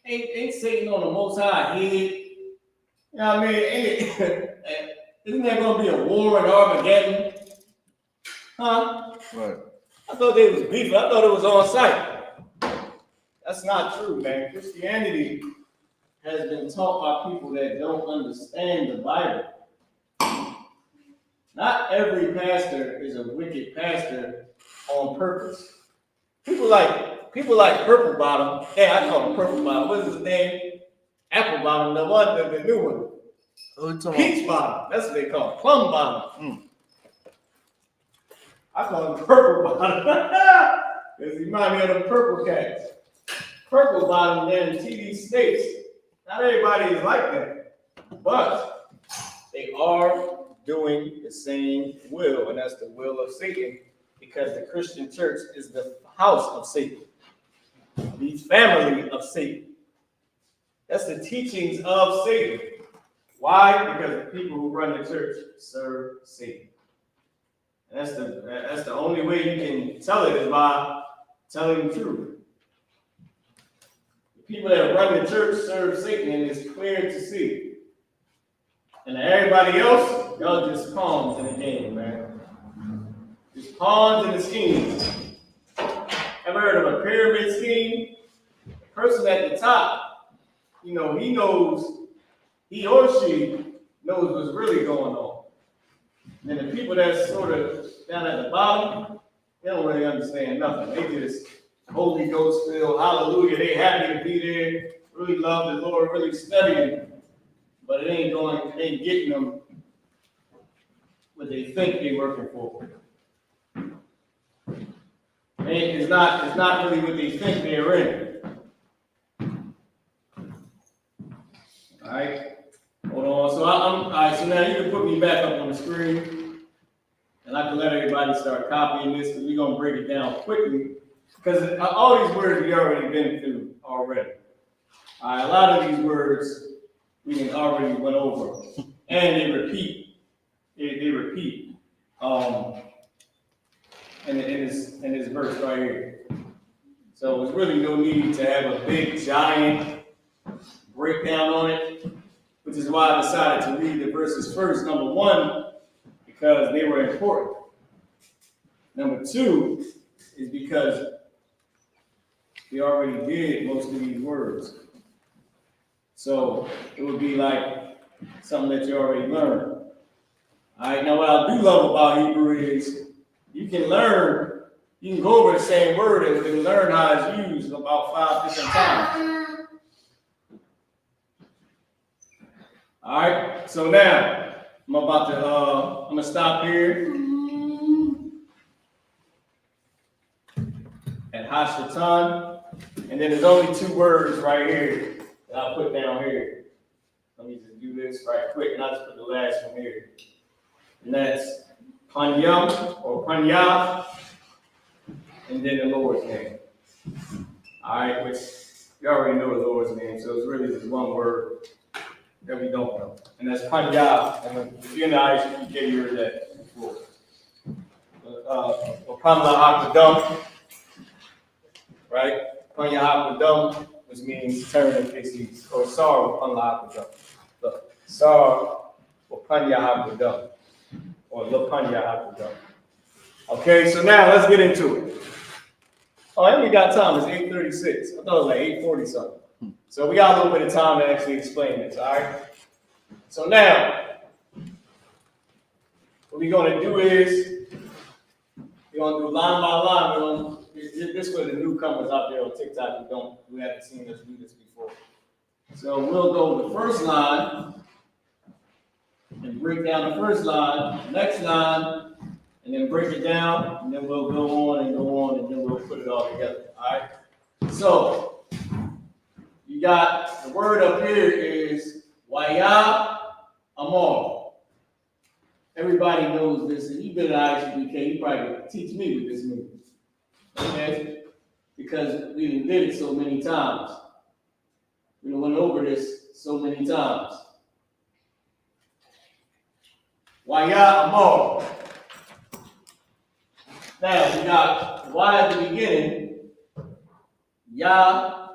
Ain't Satan on the Most High head? You know what I mean? Isn't there going to be a war in Armageddon? Huh? Right. I thought they was beefing. I thought it was on site. That's not true, man. Christianity has been taught by people that don't understand the Bible. Not every pastor is a wicked pastor on purpose. People like Purple Bottom. Hey, I call him Purple Bottom. What is his name? Apple Bottom, the new one. Peach Bottom. That's what they call it. Plum Bottom. I call him Purple Bottom. Because he remind me of the purple cats. Purple Bottom there in TD States. Not everybody is like that. But they are doing the same will, and that's the will of Satan, because the Christian church is the house of Satan, the family of Satan. That's the teachings of Satan. Why? Because the people who run the church serve Satan. And that's the only way you can tell it is by telling the truth. The people that run the church serve Satan, and it's clear to see. And everybody else, y'all just pawns in the game, man. Just pawns in the schemes. Ever heard of a pyramid scheme? The person at the top, he knows, he or she knows what's really going on. And the people that's sort of down at the bottom, they don't really understand nothing. They just Holy Ghost filled, hallelujah. They happy to be there, really love the Lord, really studying. But it ain't getting them what they think they're working for. It's not really what they think they're in. All right, hold on. So all right. So now you can put me back up on the screen, and I can let everybody start copying this because we're gonna break it down quickly. Because all these words we already been through already. All right, a lot of these words we already went over, and they repeat. They repeat. In this verse right here. So there's really no need to have a big giant breakdown on it, which is why I decided to read the verses first. Number one, because they were important. Number two is because we already did most of these words. So it would be like something that you already learned. All right, now what I do love about Hebrew is you can go over the same word and you can learn how it's used about 5 different times. All right, so now I'm gonna stop here at Hashatan, and then there's only 2 words right here that I'll put down here. Let me just do this right quick, and I'll just put the last one here. And that's Panyam or Panya, and then the Lord's name. All right, which you already know the Lord's name, so it's really just one word that we don't know. And that's Panya. And if you're in the Isupk, you heard that before. Or Panya Hakadam, right? Panya Hakadam, which means turn and face east, or Sar or Panya Hakadam. Look, Sar or Panya Hakadam. Or Lapanya Hakadam. Okay, so now let's get into it. Oh, I only got time. It's 8:36. I thought it was like 8:40 something. So we got a little bit of time to actually explain this, all right? So now, what we're going to do is, we're going to do line by line. This for the newcomers out there on TikTok who haven't seen us do this before. So we'll go the first line, and break down the first line, next line, and then break it down, and then we'll go on, and then we'll put it all together. All right. So you got the word up here is Waya Amor. Everybody knows this, and you've been at ISUPK, you probably could teach me what this means. Okay? Because we did it so many times. We went over this so many times. Waya Amor. Now we got Y at the beginning. Ya.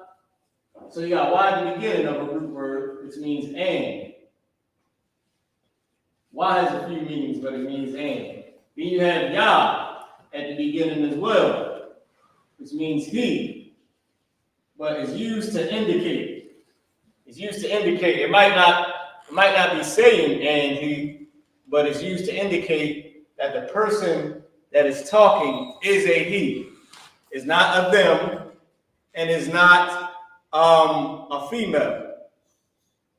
So you got Y at the beginning of a root word, which means and. Y has a few meanings, but it means and. Then you have Ya at the beginning as well, which means he, but it's used to indicate. It's used to indicate. It might not be saying and he, but it's used to indicate that the person that is talking is a he. It's not a them, and is not a female,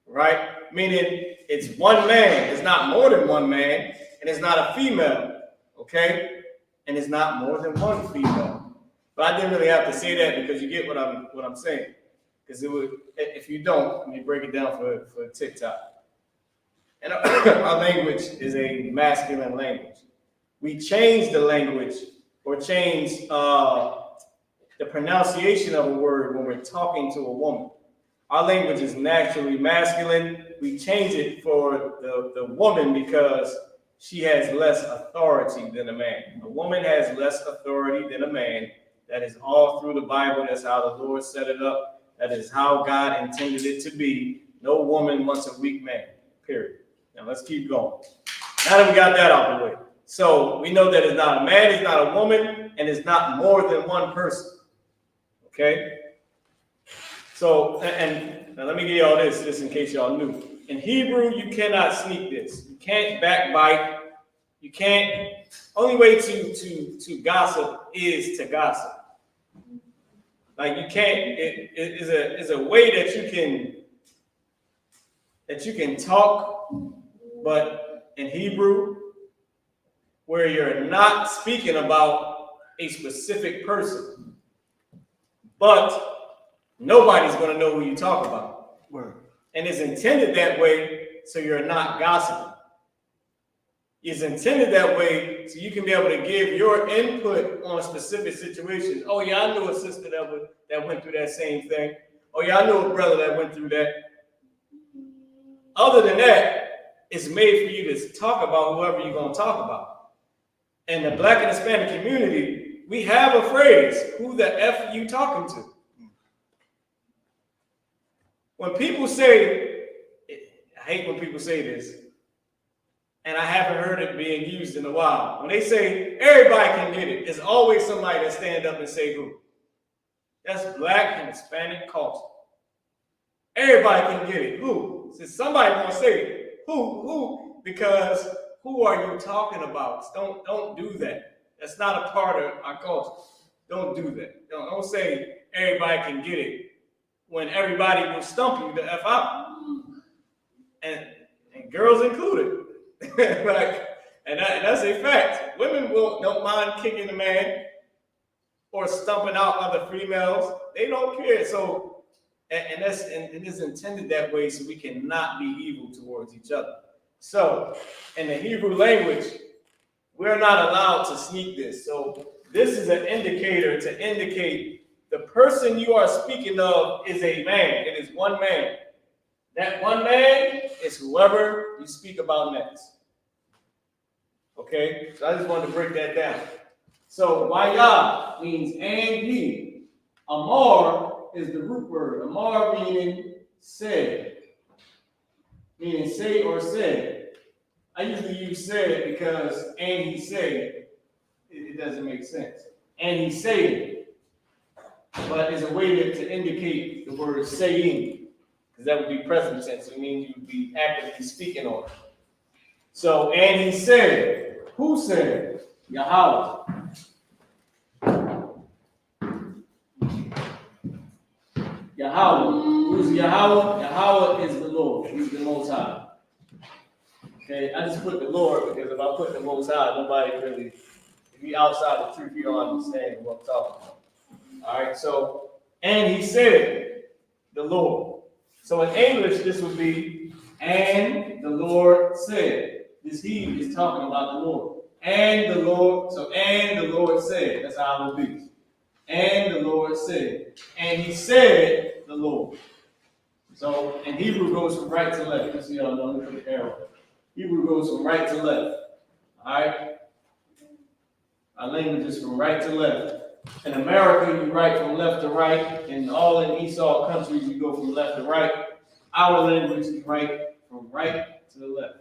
right? Meaning it's one man. It's not more than one man, and it's not a female, okay? And it's not more than one female. But I didn't really have to say that because you get what I'm saying. Because it would, if you don't, let me break it down for TikTok. And our language is a masculine language. We change the language or change the pronunciation of a word when we're talking to a woman. Our language is naturally masculine. We change it for the woman because she has less authority than a man. A woman has less authority than a man. That is all through the Bible. That's how the Lord set it up. That is how God intended it to be. No woman wants a weak man, period. Now let's keep going. Now that we got that out of the way. So we know that it's not a man, it's not a woman, and it's not more than one person. Okay? So, and now let me give you all this, just in case y'all knew. In Hebrew, you cannot sneak this. You can't backbite. You can't. Only way to gossip is to gossip. Like you can't. It is a way that you can talk, but in Hebrew, where you're not speaking about a specific person, but nobody's going to know who you talk about. Word. And it's intended that way so you're not gossiping. It's intended that way so you can be able to give your input on specific situations. Oh yeah, I knew a sister that went through that same thing. Oh yeah, I knew a brother that went through that. Other than that, it's made for you to talk about whoever you're going to talk about. In the Black and Hispanic community, we have a phrase, who the F are you talking to? When people say, I hate when people say this, and I haven't heard it being used in a while. When they say everybody can get it, there's always somebody that stand up and say who. That's Black and Hispanic culture. Everybody can get it. Who? So somebody gonna say it. Who? Because who are you talking about? Don't do that. That's not a part of our culture. Don't do that. Don't say everybody can get it when everybody will stump you the F out. And girls included. And that's a fact. Women don't mind kicking a man or stumping out other females. They don't care. So, and it is intended that way so we cannot be evil towards each other. So, in the Hebrew language, we're not allowed to sneak this. So, this is an indicator to indicate the person you are speaking of is a man. It is one man. That one man is whoever you speak about next. Okay, so I just wanted to break that down. So Waya means and he. Amar is the root word. Amar meaning said. Meaning say or said. I usually use said because and he said it doesn't make sense. And he said, but it's a way to indicate the word saying, because that would be present tense. It means you would be actively speaking on it. So, and he said, who said? Yahweh. Yahweh. Who's Yahweh? Yahweh is the Lord. He's the Most High. Okay, I just put the Lord because if I put the Most High, nobody really, if you outside the truth, you don't understand what I'm talking about. All right, so, and he said, the Lord. So in English, this would be, and the Lord said. This he is talking about the Lord. And the Lord, so and the Lord said, that's how it will be. And the Lord said, and he said the Lord. So in Hebrew goes from right to left. You see y'all know the arrow. Hebrew goes from right to left. All right? Our language is from right to left. In America, you write from left to right. In all in Esau countries, you go from left to right. Our language, you write from right to the left.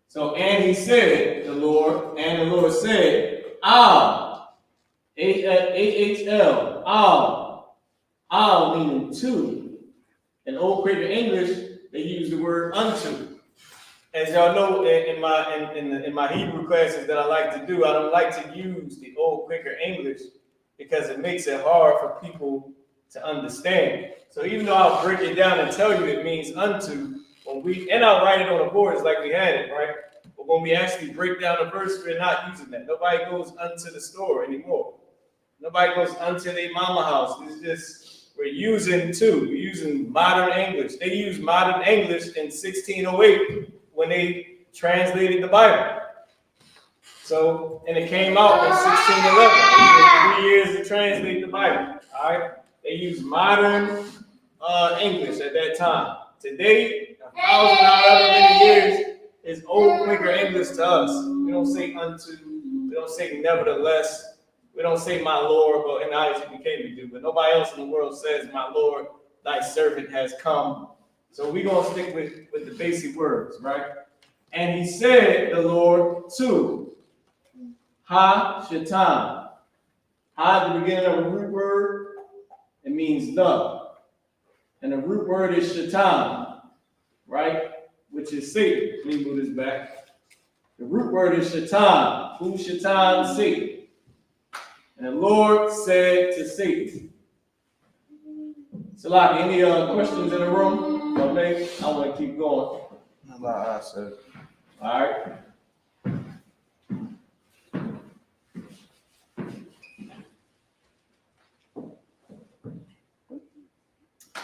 So, and he said, the Lord, and the Lord said, A-H-L, Al meaning to. In Old Quaker English, they use the word unto. As y'all know, in my Hebrew classes that I like to do, I don't like to use the Old Quaker English because it makes it hard for people to understand. So even though I'll break it down and tell you it means unto, and I'll write it on the boards like we had it, right? But when we actually break down the verse, we're not using that. Nobody goes unto the store anymore. Nobody goes unto their mama house. It's just, we're using modern English. They used modern English in 1608 when they translated the Bible. So, and it came out in 1611. It took 3 years to translate the Bible. All right? They used modern English at that time. Today, 1,000 however many years is Old Quaker English to us. We don't say unto, we don't say nevertheless, we don't say my Lord, but in Isupk we do, but nobody else in the world says, my Lord, thy servant has come. So we're going to stick with the basic words, right? And he said, the Lord, to Ha-Shatan. Ha at the beginning of a root word, it means the. And the root word is Shatan, right? Which is Satan. Let me move this back. The root word is Shatan. Who Shatan? Satan. And the Lord said to Satan. Salaki, any questions in the room? Okay, I want to keep going. I said. All right.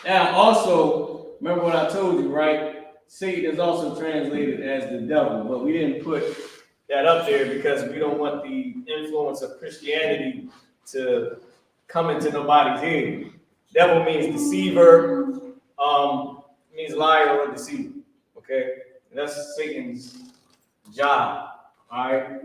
Now, also, remember what I told you, right? Satan is also translated as the devil, but we didn't put that up there because we don't want the influence of Christianity to come into nobody's head. Devil means deceiver, means liar or deceiver, okay? And that's Satan's job, all right,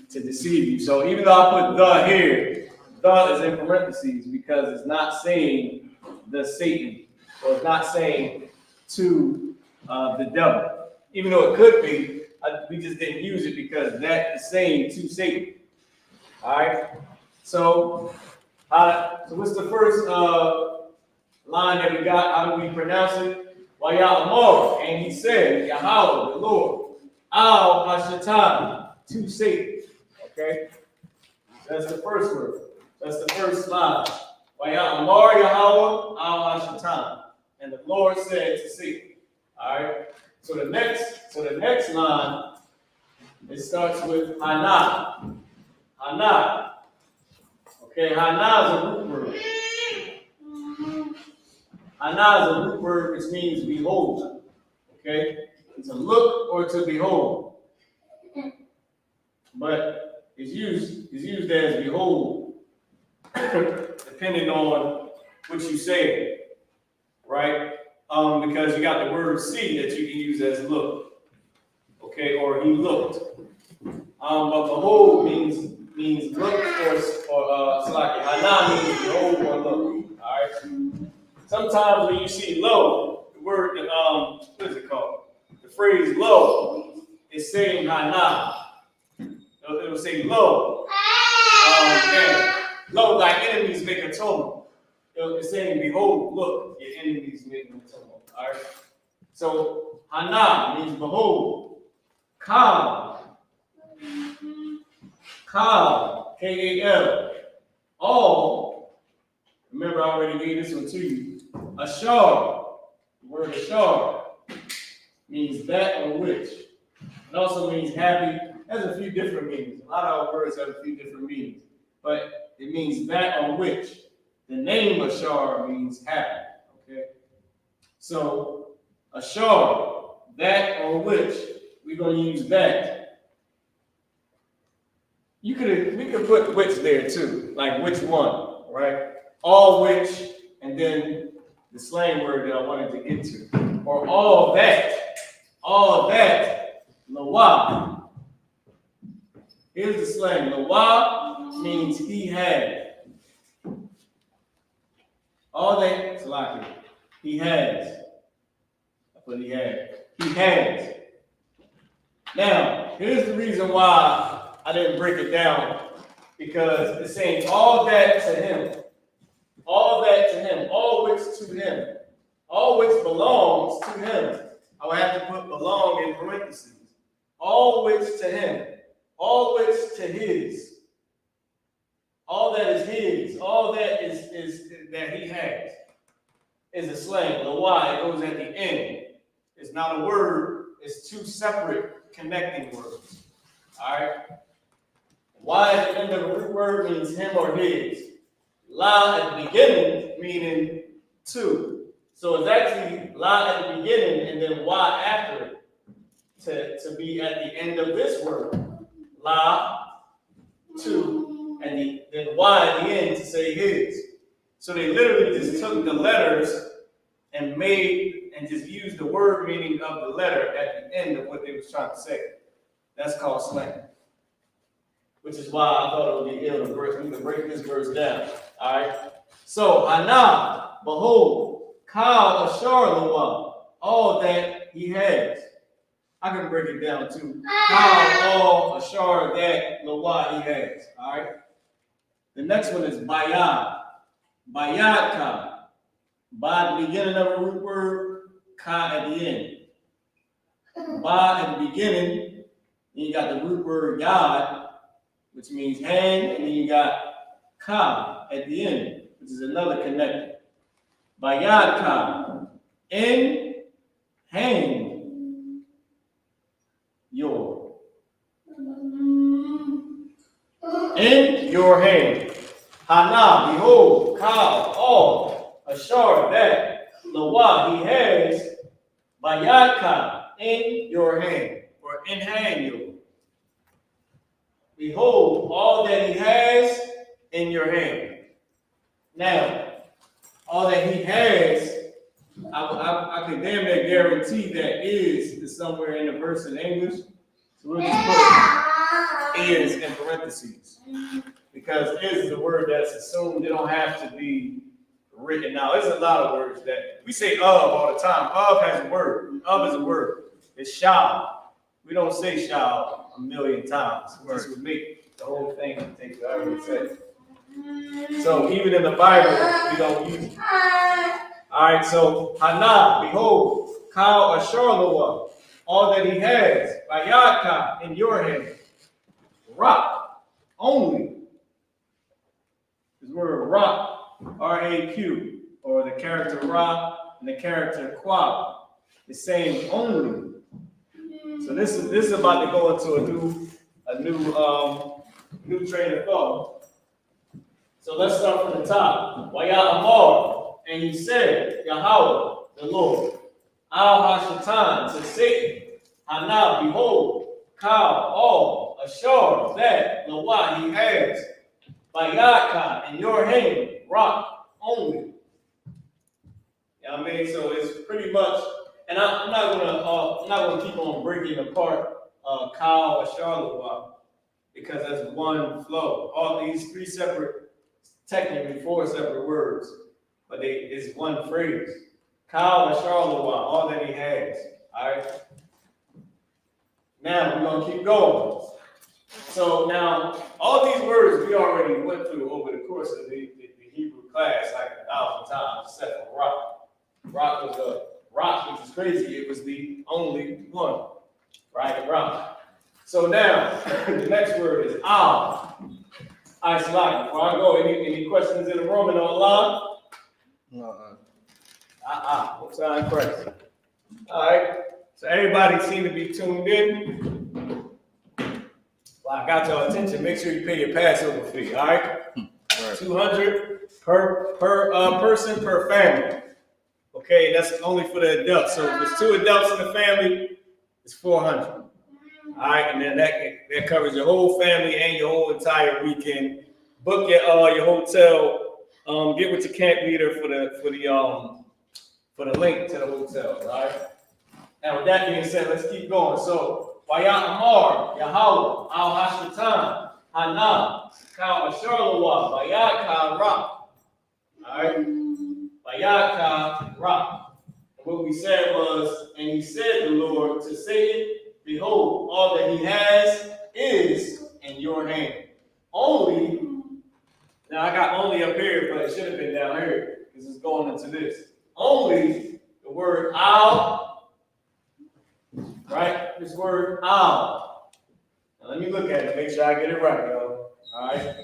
to deceive you. So even though I put the here, the is in parentheses because it's not saying the Satan, or it's not saying to the devil. Even though it could be, we just didn't use it because that is saying to Satan. All right. So what's the first line that we got? How do we pronounce it? Waya'amor, and he said, Yahweh, the Lord, Al Hashatan, to Satan. Okay. That's the first word. That's the first line. Waya'amor Yahweh, Al Hashatan, and the Lord said to Satan. All right. So the next line, it starts with Hana. Hana. Okay, Hana is a root word. Hana is a root word which means behold. Okay? To look or to behold. But it's used as behold, depending on what you say. Right? Because you got the word see that you can use as look, okay, or he looked. But behold means look or Salaki. Hana means behold or look. All right. Sometimes when you see lo, the word what is it called? The phrase lo is saying Hana. It will say lo. Lo, thy enemies make atonement. It's saying, behold, look, your enemies making atonement. All right. So Hana means behold. Kal, K-A-L. All. Remember, I already gave this one to you. Ashar. The word ashar. means that or which. It also means happy. It has a few different meanings. A lot of our words have a few different meanings. But it means that or which. The name Ashar means happy. Okay? So Ashar, that or which, we're going to use that. We could put which there too, like which one, right? All which, and then the slang word that I wanted to get to. Or all that, Lawa. Here's the slang. Lawa means he had. All that, Salaki, he has. That's what he had. He has. Now, here's the reason why I didn't break it down. Because it's saying all that to him. All that to him. All which to him. All which belongs to him. I would have to put belong in parentheses. All which to him. All which to his. All that is his. All that is that he has. Is a slang. The Y goes at the end. It's not a word. It's two separate connecting words. All right. Y at the end of a root word means him or his. La at the beginning meaning two. So it's actually la at the beginning and then Y after it to be at the end of this word. La, two, and then Y at the end to say his. So they literally just took the letters and just used the word meaning of the letter at the end of what they was trying to say. That's called slang. Which is why I thought it would be ill to break this verse down. All right. So Hana, behold, Kal Ashar Lawa, all that he has. I can break it down too. Kal all Ashar that Lawa he has. All right. The next one is Bayad. Bayad Ka. Ba at the beginning of a root word, Ka at the end. Ba at the beginning, then you got the root word Yad, which means hand, and then you got Ka at the end, which is another connector. Bayad Ka, in hand, your. In your hand. Hana, behold, Ka, all, Ashar, that, Lawa, he has, Bayad Ka, in your hand, or in hand, your. Behold, all that he has in your hand. Now, all that he has, I can damn near guarantee that is somewhere in the verse in English. So we'll just put is in parentheses. Because is the word that's assumed. It don't have to be written out. There's a lot of words that we say of all the time. Of has a word. Of is a word. It's shall. We don't say shall a million times. This would make the whole thing take forever to say. So even in the Bible, we don't use it. All right, so Hana, behold, Kal Ashar Lawa, all that he has, Bayaka in your hand, rock, only. This word rock, R-A-Q, or the character rock and the character qua, is saying only. So this is about to go into a new train of thought. So let's start from the top. Waya Amar, and he said, Yahweh, the Lord, Al Hashatan, to Satan, Hana, behold, Kal, all, Ashar, that, Lawa, he has, Bayaka, in your hand, rock, only. You know what I mean? So it's pretty much, and I'm not gonna keep on breaking apart Kal, Ashar, Lawa, because that's one flow. All these three separate, technically four separate words, but it's one phrase. Kal Ashar Lawa, all that he has. All right. Now we're gonna keep going. So now all these words we already went through over the course of the Hebrew class like 1,000 times, except for rock. Rock was a rock, which is crazy. It was the only one, right? Rock. So now the next word is al. All right, Salaki, before I go, any questions in the room and online? No. What's on Christ? All right. So everybody seem to be tuned in. Well, I got your attention. Make sure you pay your Passover fee, all right? $200 per person per family. Okay, that's only for the adults. So if there's 2 adults in the family, it's $400. All right, and then that covers your whole family and your whole entire weekend. Book your hotel. Get with your camp leader for the link to the hotel. All right. Now with that being said, let's keep going. So Wayat Amar, Yahweh, Al Hashatan, Hana, Kal Asharlawa, Wayat Ka Ra. All right. Wayat Ka Ra. What we said was, and he said the Lord to Satan, behold, all that he has is in your hand. Only, now I got only up here, but it should have been down here, because it's going into this. Only the word Al, right? This word Al. Now let me look at it, make sure I get it right, y'all. All right?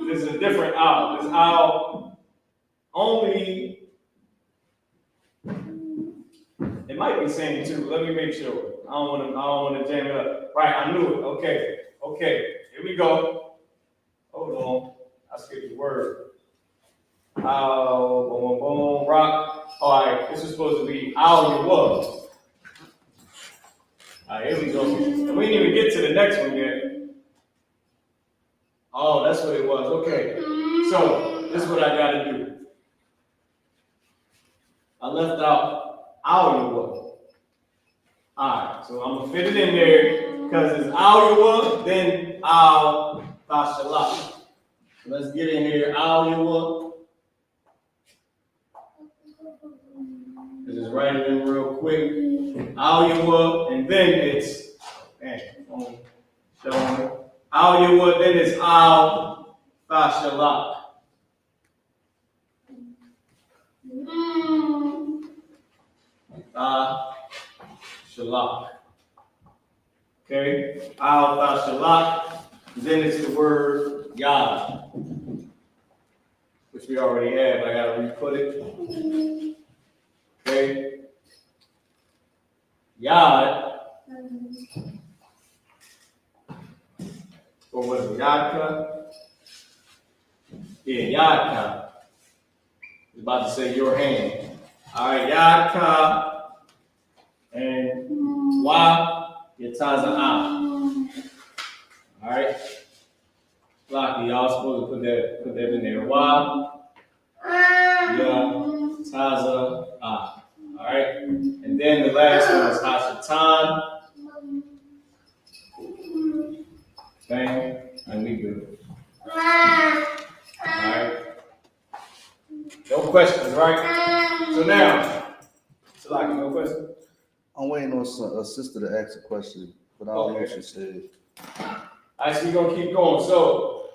This is a different Al. This Al only, it might be saying two. Let me make sure. I don't want to jam it up. Right, I knew it. Okay. Here we go. Hold on. I skipped the word. Boom, rock. All right, this is supposed to be Al Yawah. All right, here we go. And we didn't even get to the next one yet. Oh, that's what it was. Okay. So this is what I got to do. I left out Al Yawah. Alright, so I'm gonna fit it in there because it's Al Yawah, then Al Bashalah. Let's get in here, Al Yawah. Just write it in real quick. Al Yawah, and then it's Al Yawah, then it's Al Bashalah. Shalak. Okay, Al Shalak. Then it's the word Yad, which we already have. I gotta re-put it. Okay, Yad. Or what is it? Yadka? Yeah, Yadka. I was about to say your hand. All right, Yadka. And Wa Yataza'ah. All right. Lucky, y'all supposed to put that in there. Wa Yataza'ah. All right. And then the last one is Hashatan. Okay. And we good. All right. No questions, right? So now, Lucky, no questions? I'm waiting on a sister to ask a question, but I don't know what she said. All right, so we're going to keep going. So,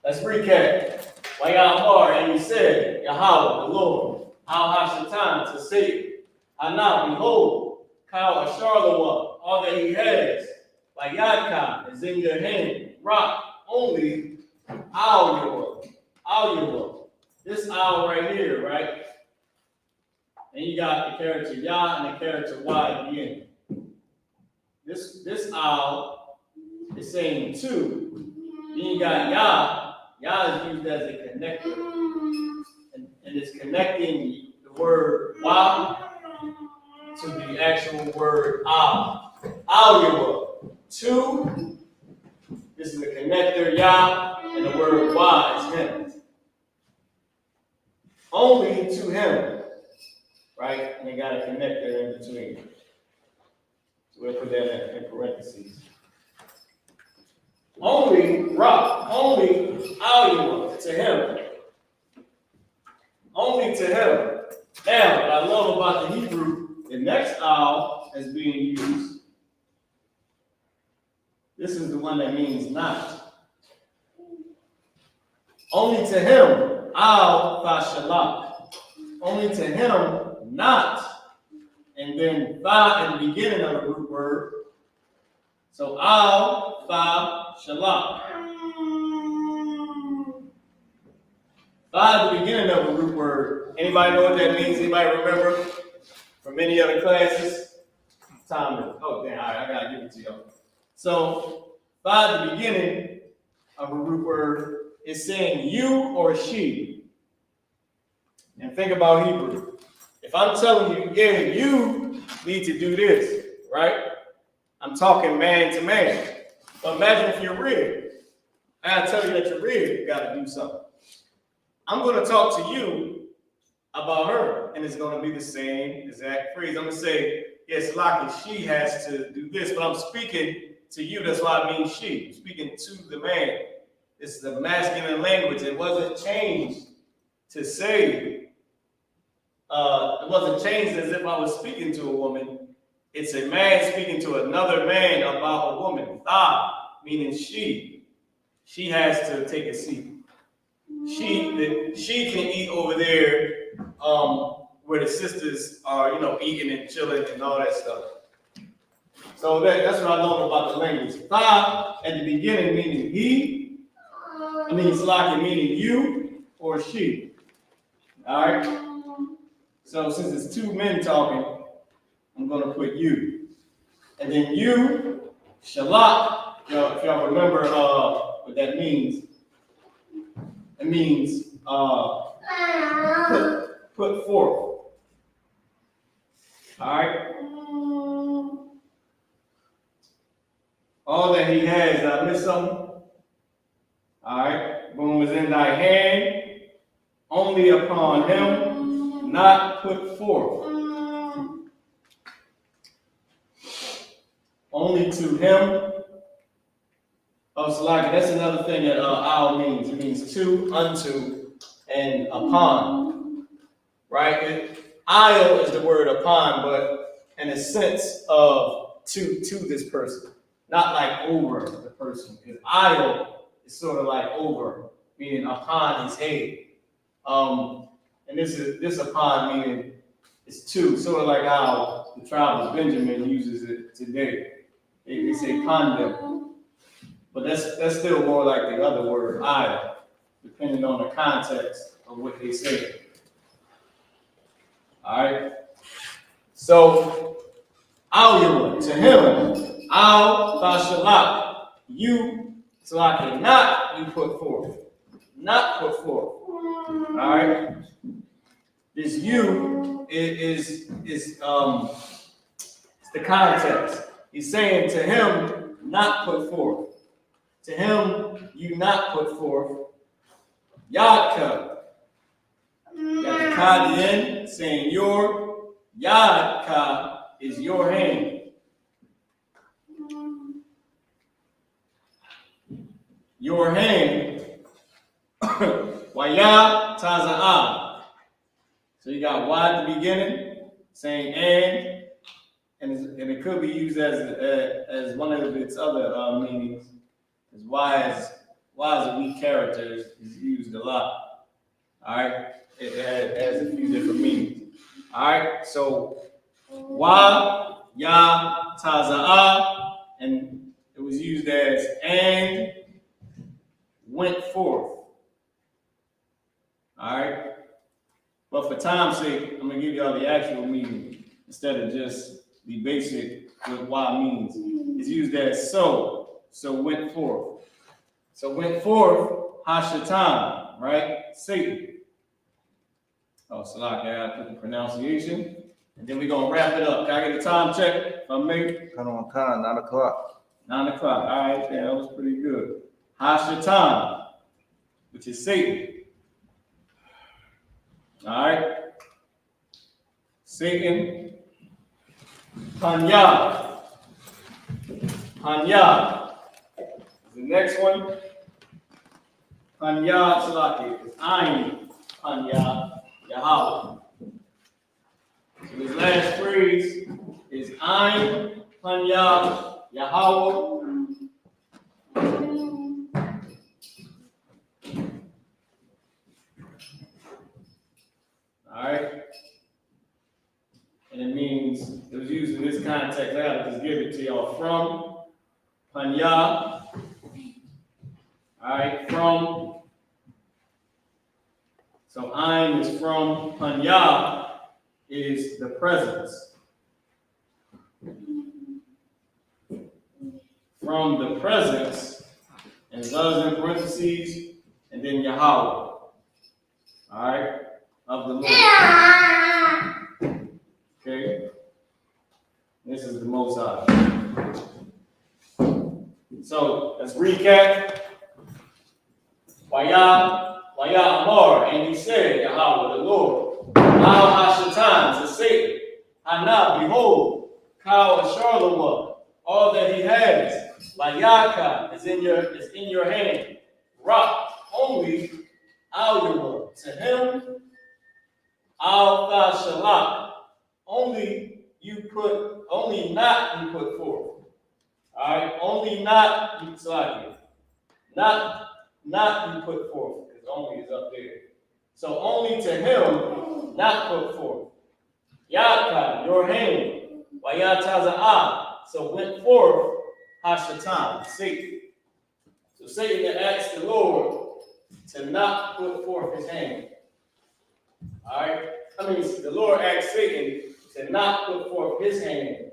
let's recap. Wayat Amar, and he said, Yahweh, the Lord, Al Hashatan, to Satan, Hana, behold, Kal Asharlawa, all that he has, Wayadka, is in your hand, rock, only, Al Yawah. This Al right here, right? And you got the character Yah and the character Y at the end. This Al is saying two. Then you got Yah. Yah is used as a connector. And it's connecting the word Y to the actual word Al. Al Yawah. Two. This is the connector Yah, and the word Y is him. Only to him. Right? And they got a connector in between. So we'll put that in parentheses. Only rock, only Al Yawah, to him. Only to him. Now, what I love about the Hebrew, the next Al is being used. This is the one that means not. Only to him, Al Fashalak. Only to him, not, and then fa at the beginning of the root word. So Al Fa Shalak. Fa at the beginning of the root word. Anybody know what that means? Anybody remember from any other classes? time is. Oh, damn, all right, I gotta give it to y'all. So, by the beginning of a root word, it's saying you or she. And think about Hebrew. If I'm telling you, yeah, you need to do this, right? I'm talking man to man. But imagine if you're red. I gotta tell you that you're red, you gotta do something. I'm gonna talk to you about her, and it's gonna be the same exact phrase. I'm gonna say, yes, Lockie, she has to do this, but I'm speaking to you, that's why I mean she. I'm speaking to the man. It's the masculine language. It wasn't changed to say, it wasn't changed as if I was speaking to a woman. It's a man speaking to another man about a woman. Tha, meaning she. She has to take a seat. She can eat over there where the sisters are, eating and chilling and all that stuff. So that's what I love about the language. Tha at the beginning meaning he. I mean Slaki meaning you or she. All right. So since it's two men talking, I'm gonna put you, and then you, shalak. If y'all remember what that means. It means put forth. All right. All that he has. Did I miss something? All right. Boom was in thy hand, only upon him, not put forth. Only to him. Oh, Salaki, that's another thing that al means. It means to, unto, and upon. Right? I'll is the word upon, but in a sense of to this person. Not like over the person. Because I'll is sort of like over, meaning upon his head. And this upon meaning is to, sort of like how the tribe of Benjamin uses it today. They say condemn. But that's still more like the other word, I, depending on the context of what they say. All right? So, al to him, al fashalak, you, so I cannot you put forth. Not put forth. All right? This you is the context. He's saying to him, not put forth. To him, you not put forth. Yadka. Got the ka at the end, saying your. Yadka is your hand. Your hand. Waya taza'a. So you got y at the beginning, saying and it could be used as one of its other meanings. Because why is a weak character is used a lot. All right, it has a few different meanings. All right, so wa ya taza'a, and it was used as and went forth. All right, but for time's sake, I'm gonna give y'all the actual meaning instead of just the basic what wa means. It's used as so went forth. So went forth, Hashatan, right? Satan. Oh, Salak, I gotta put the pronunciation. And then we're gonna wrap it up. Can I get a time check? If I make 9 o'clock. 9 o'clock. All right, yeah, that was pretty good. Hashatan, which is Satan. All right. Satan. Panya. The next one. Panya Salaki is Ayin. Panya Yahweh. So his last phrase is Ayin Panya Yahweh. All right. And it means, it was used in this context. I gotta just give it to y'all. From Panya. All right, from. So Ayin is from. Panya is the presence. from the presence, and those in parentheses, and then Yahweh. All right, of the Lord. Okay, this is the Most High. So let's recap. Waya Amar, and he said, Yahweh the Lord, Al Hashatan to Satan, Hana, behold, Kal Asharlawa, all that he has, Layaka is in your hand. Rock, only Al Yawa, to him, Al Shalak, only not you put forth. Alright, only not you not you put forth, because only is up there. So only to him not put forth. Yaka, your hand. Wayataza'ah, so went forth Hashatan, Satan. So Satan asked the Lord to not put forth his hand. Alright? The Lord asked Satan to not put forth his hand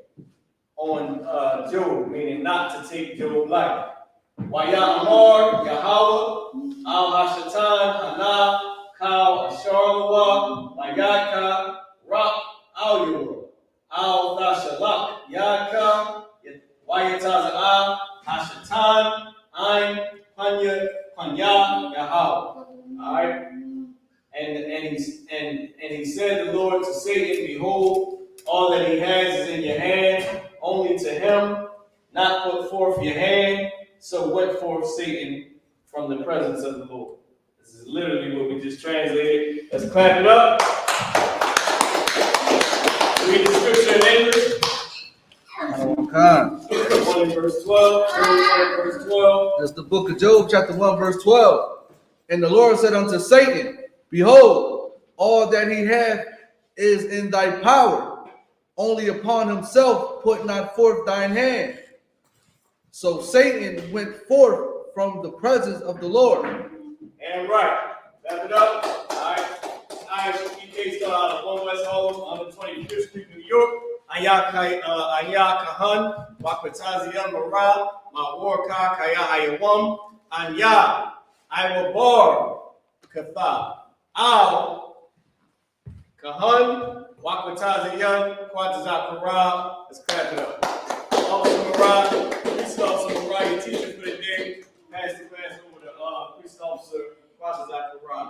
on Job, meaning not to take Job's life. Wayamar, Yahweh, Al Hashatan, Hana, Kal, Asharlawa, Layaka, Rak, Al Yawa, Al Dashalak, Yaka, Wayataza'ah, Hashatan, Ein, Panya, Yahweh. Alright? And he said the Lord to Satan, behold, all that he has is in your hand, only to him not put forth your hand. So went forth Satan from the presence of the Lord. This is literally what we just translated. Let's clap it up. Read the scripture in English. Okay. 1 verse 12. 1 verse 12. That's the book of Job, chapter 1, verse 12. And the Lord said unto Satan, behold, all that he hath is in thy power. Only upon himself put not forth thine hand. So Satan went forth from the presence of the Lord. And right. Wrap it up. All right. Isupk out of 1 West Hall on the 25th Street, New York. Anyakahan, Wakwatazian Mara, Mawarka, Kaya Hayawam, Anya, Iwabar, Katha, Al, Kahan, Wakwatazian, Kwatazakara. Let's clap it up. Officer Mara, Police Officer Mara, your teacher for the day. Pass the class over to Police Officer Kwatazakara.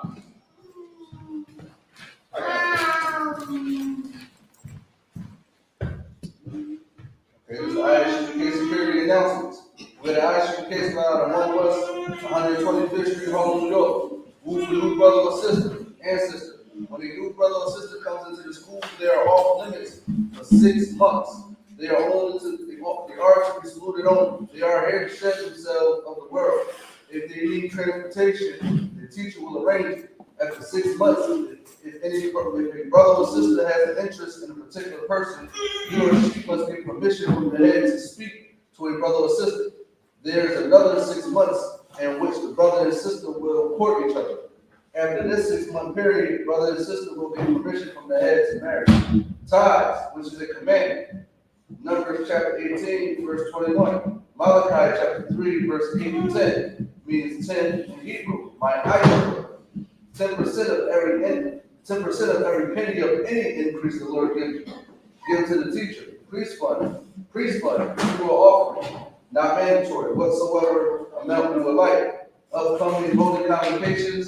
Okay, this is Isupk security announcements. We're the Isupk line on 1 West 125th Street, Harlem, New York. Move for new brother or sister and sister. When a new brother or sister comes into the school, they are off limits for 6 months. They are to be saluted on. They are here to shed themselves of the world. If they need transportation, the teacher will arrange it. After 6 months, if a brother or sister has an interest in a particular person, he or she must get permission from the head to speak to a brother or sister. There is another 6 months in which the brother and sister will court each other. After this 6-month period, brother and sister will get permission from the head to marry. Tithes, which is a commandment. Numbers chapter 18, verse 21. Malachi chapter 3, verse 8 to 10 means 10 in Hebrew. My Isaac. 10% of every penny of any increase the Lord gives you. Give to the teacher. Priest fund, through offering, not mandatory, whatsoever amount you would like. Upcoming holy convocations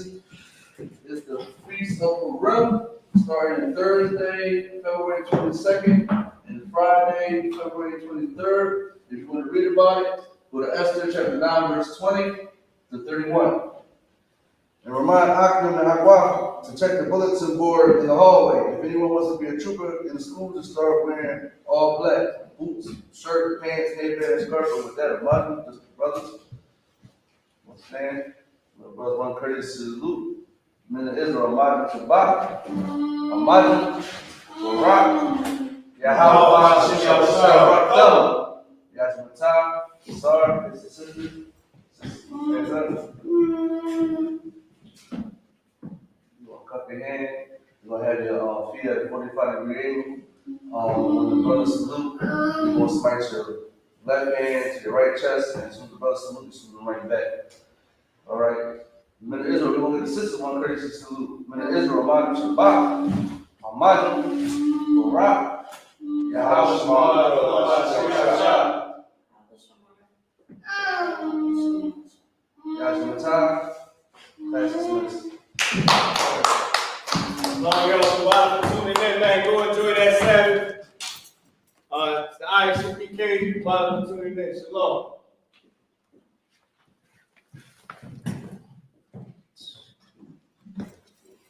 is the Feast of Purim, starting Thursday, February 22nd, and Friday, February 23rd. If you want to read about it, go to Esther chapter 9, verse 20 to 31. And remind Akim and Agua to check the bulletin board in the hallway. If anyone wants to be a trooper in the school, to start wearing all black boots, shirt, pants, headband, and scarf. But with that, a modern, just brothers, understand? Brothers, one courteous salute. Men of Israel, a modern Shabbat, a modern Barak, Yahweh, Shabbat, Yashmatah, Sar, his sisters, cup your hand. You're gonna have your feet at a 45-degree angle. When the brothers salute, you're gonna smite your left hand to your right chest, and salute the brother, salute the right back. All right. Men of Israel, we're going to get the sister one courtesy salute. Men of Israel, Madu Shabbat, Amadu, Barak, Yahshua, Long y'all survive for tuning in, man. Go enjoy that Sabbath. It's the ISUPK. For tuning in. Shalom.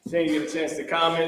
Didn't get a chance to comment.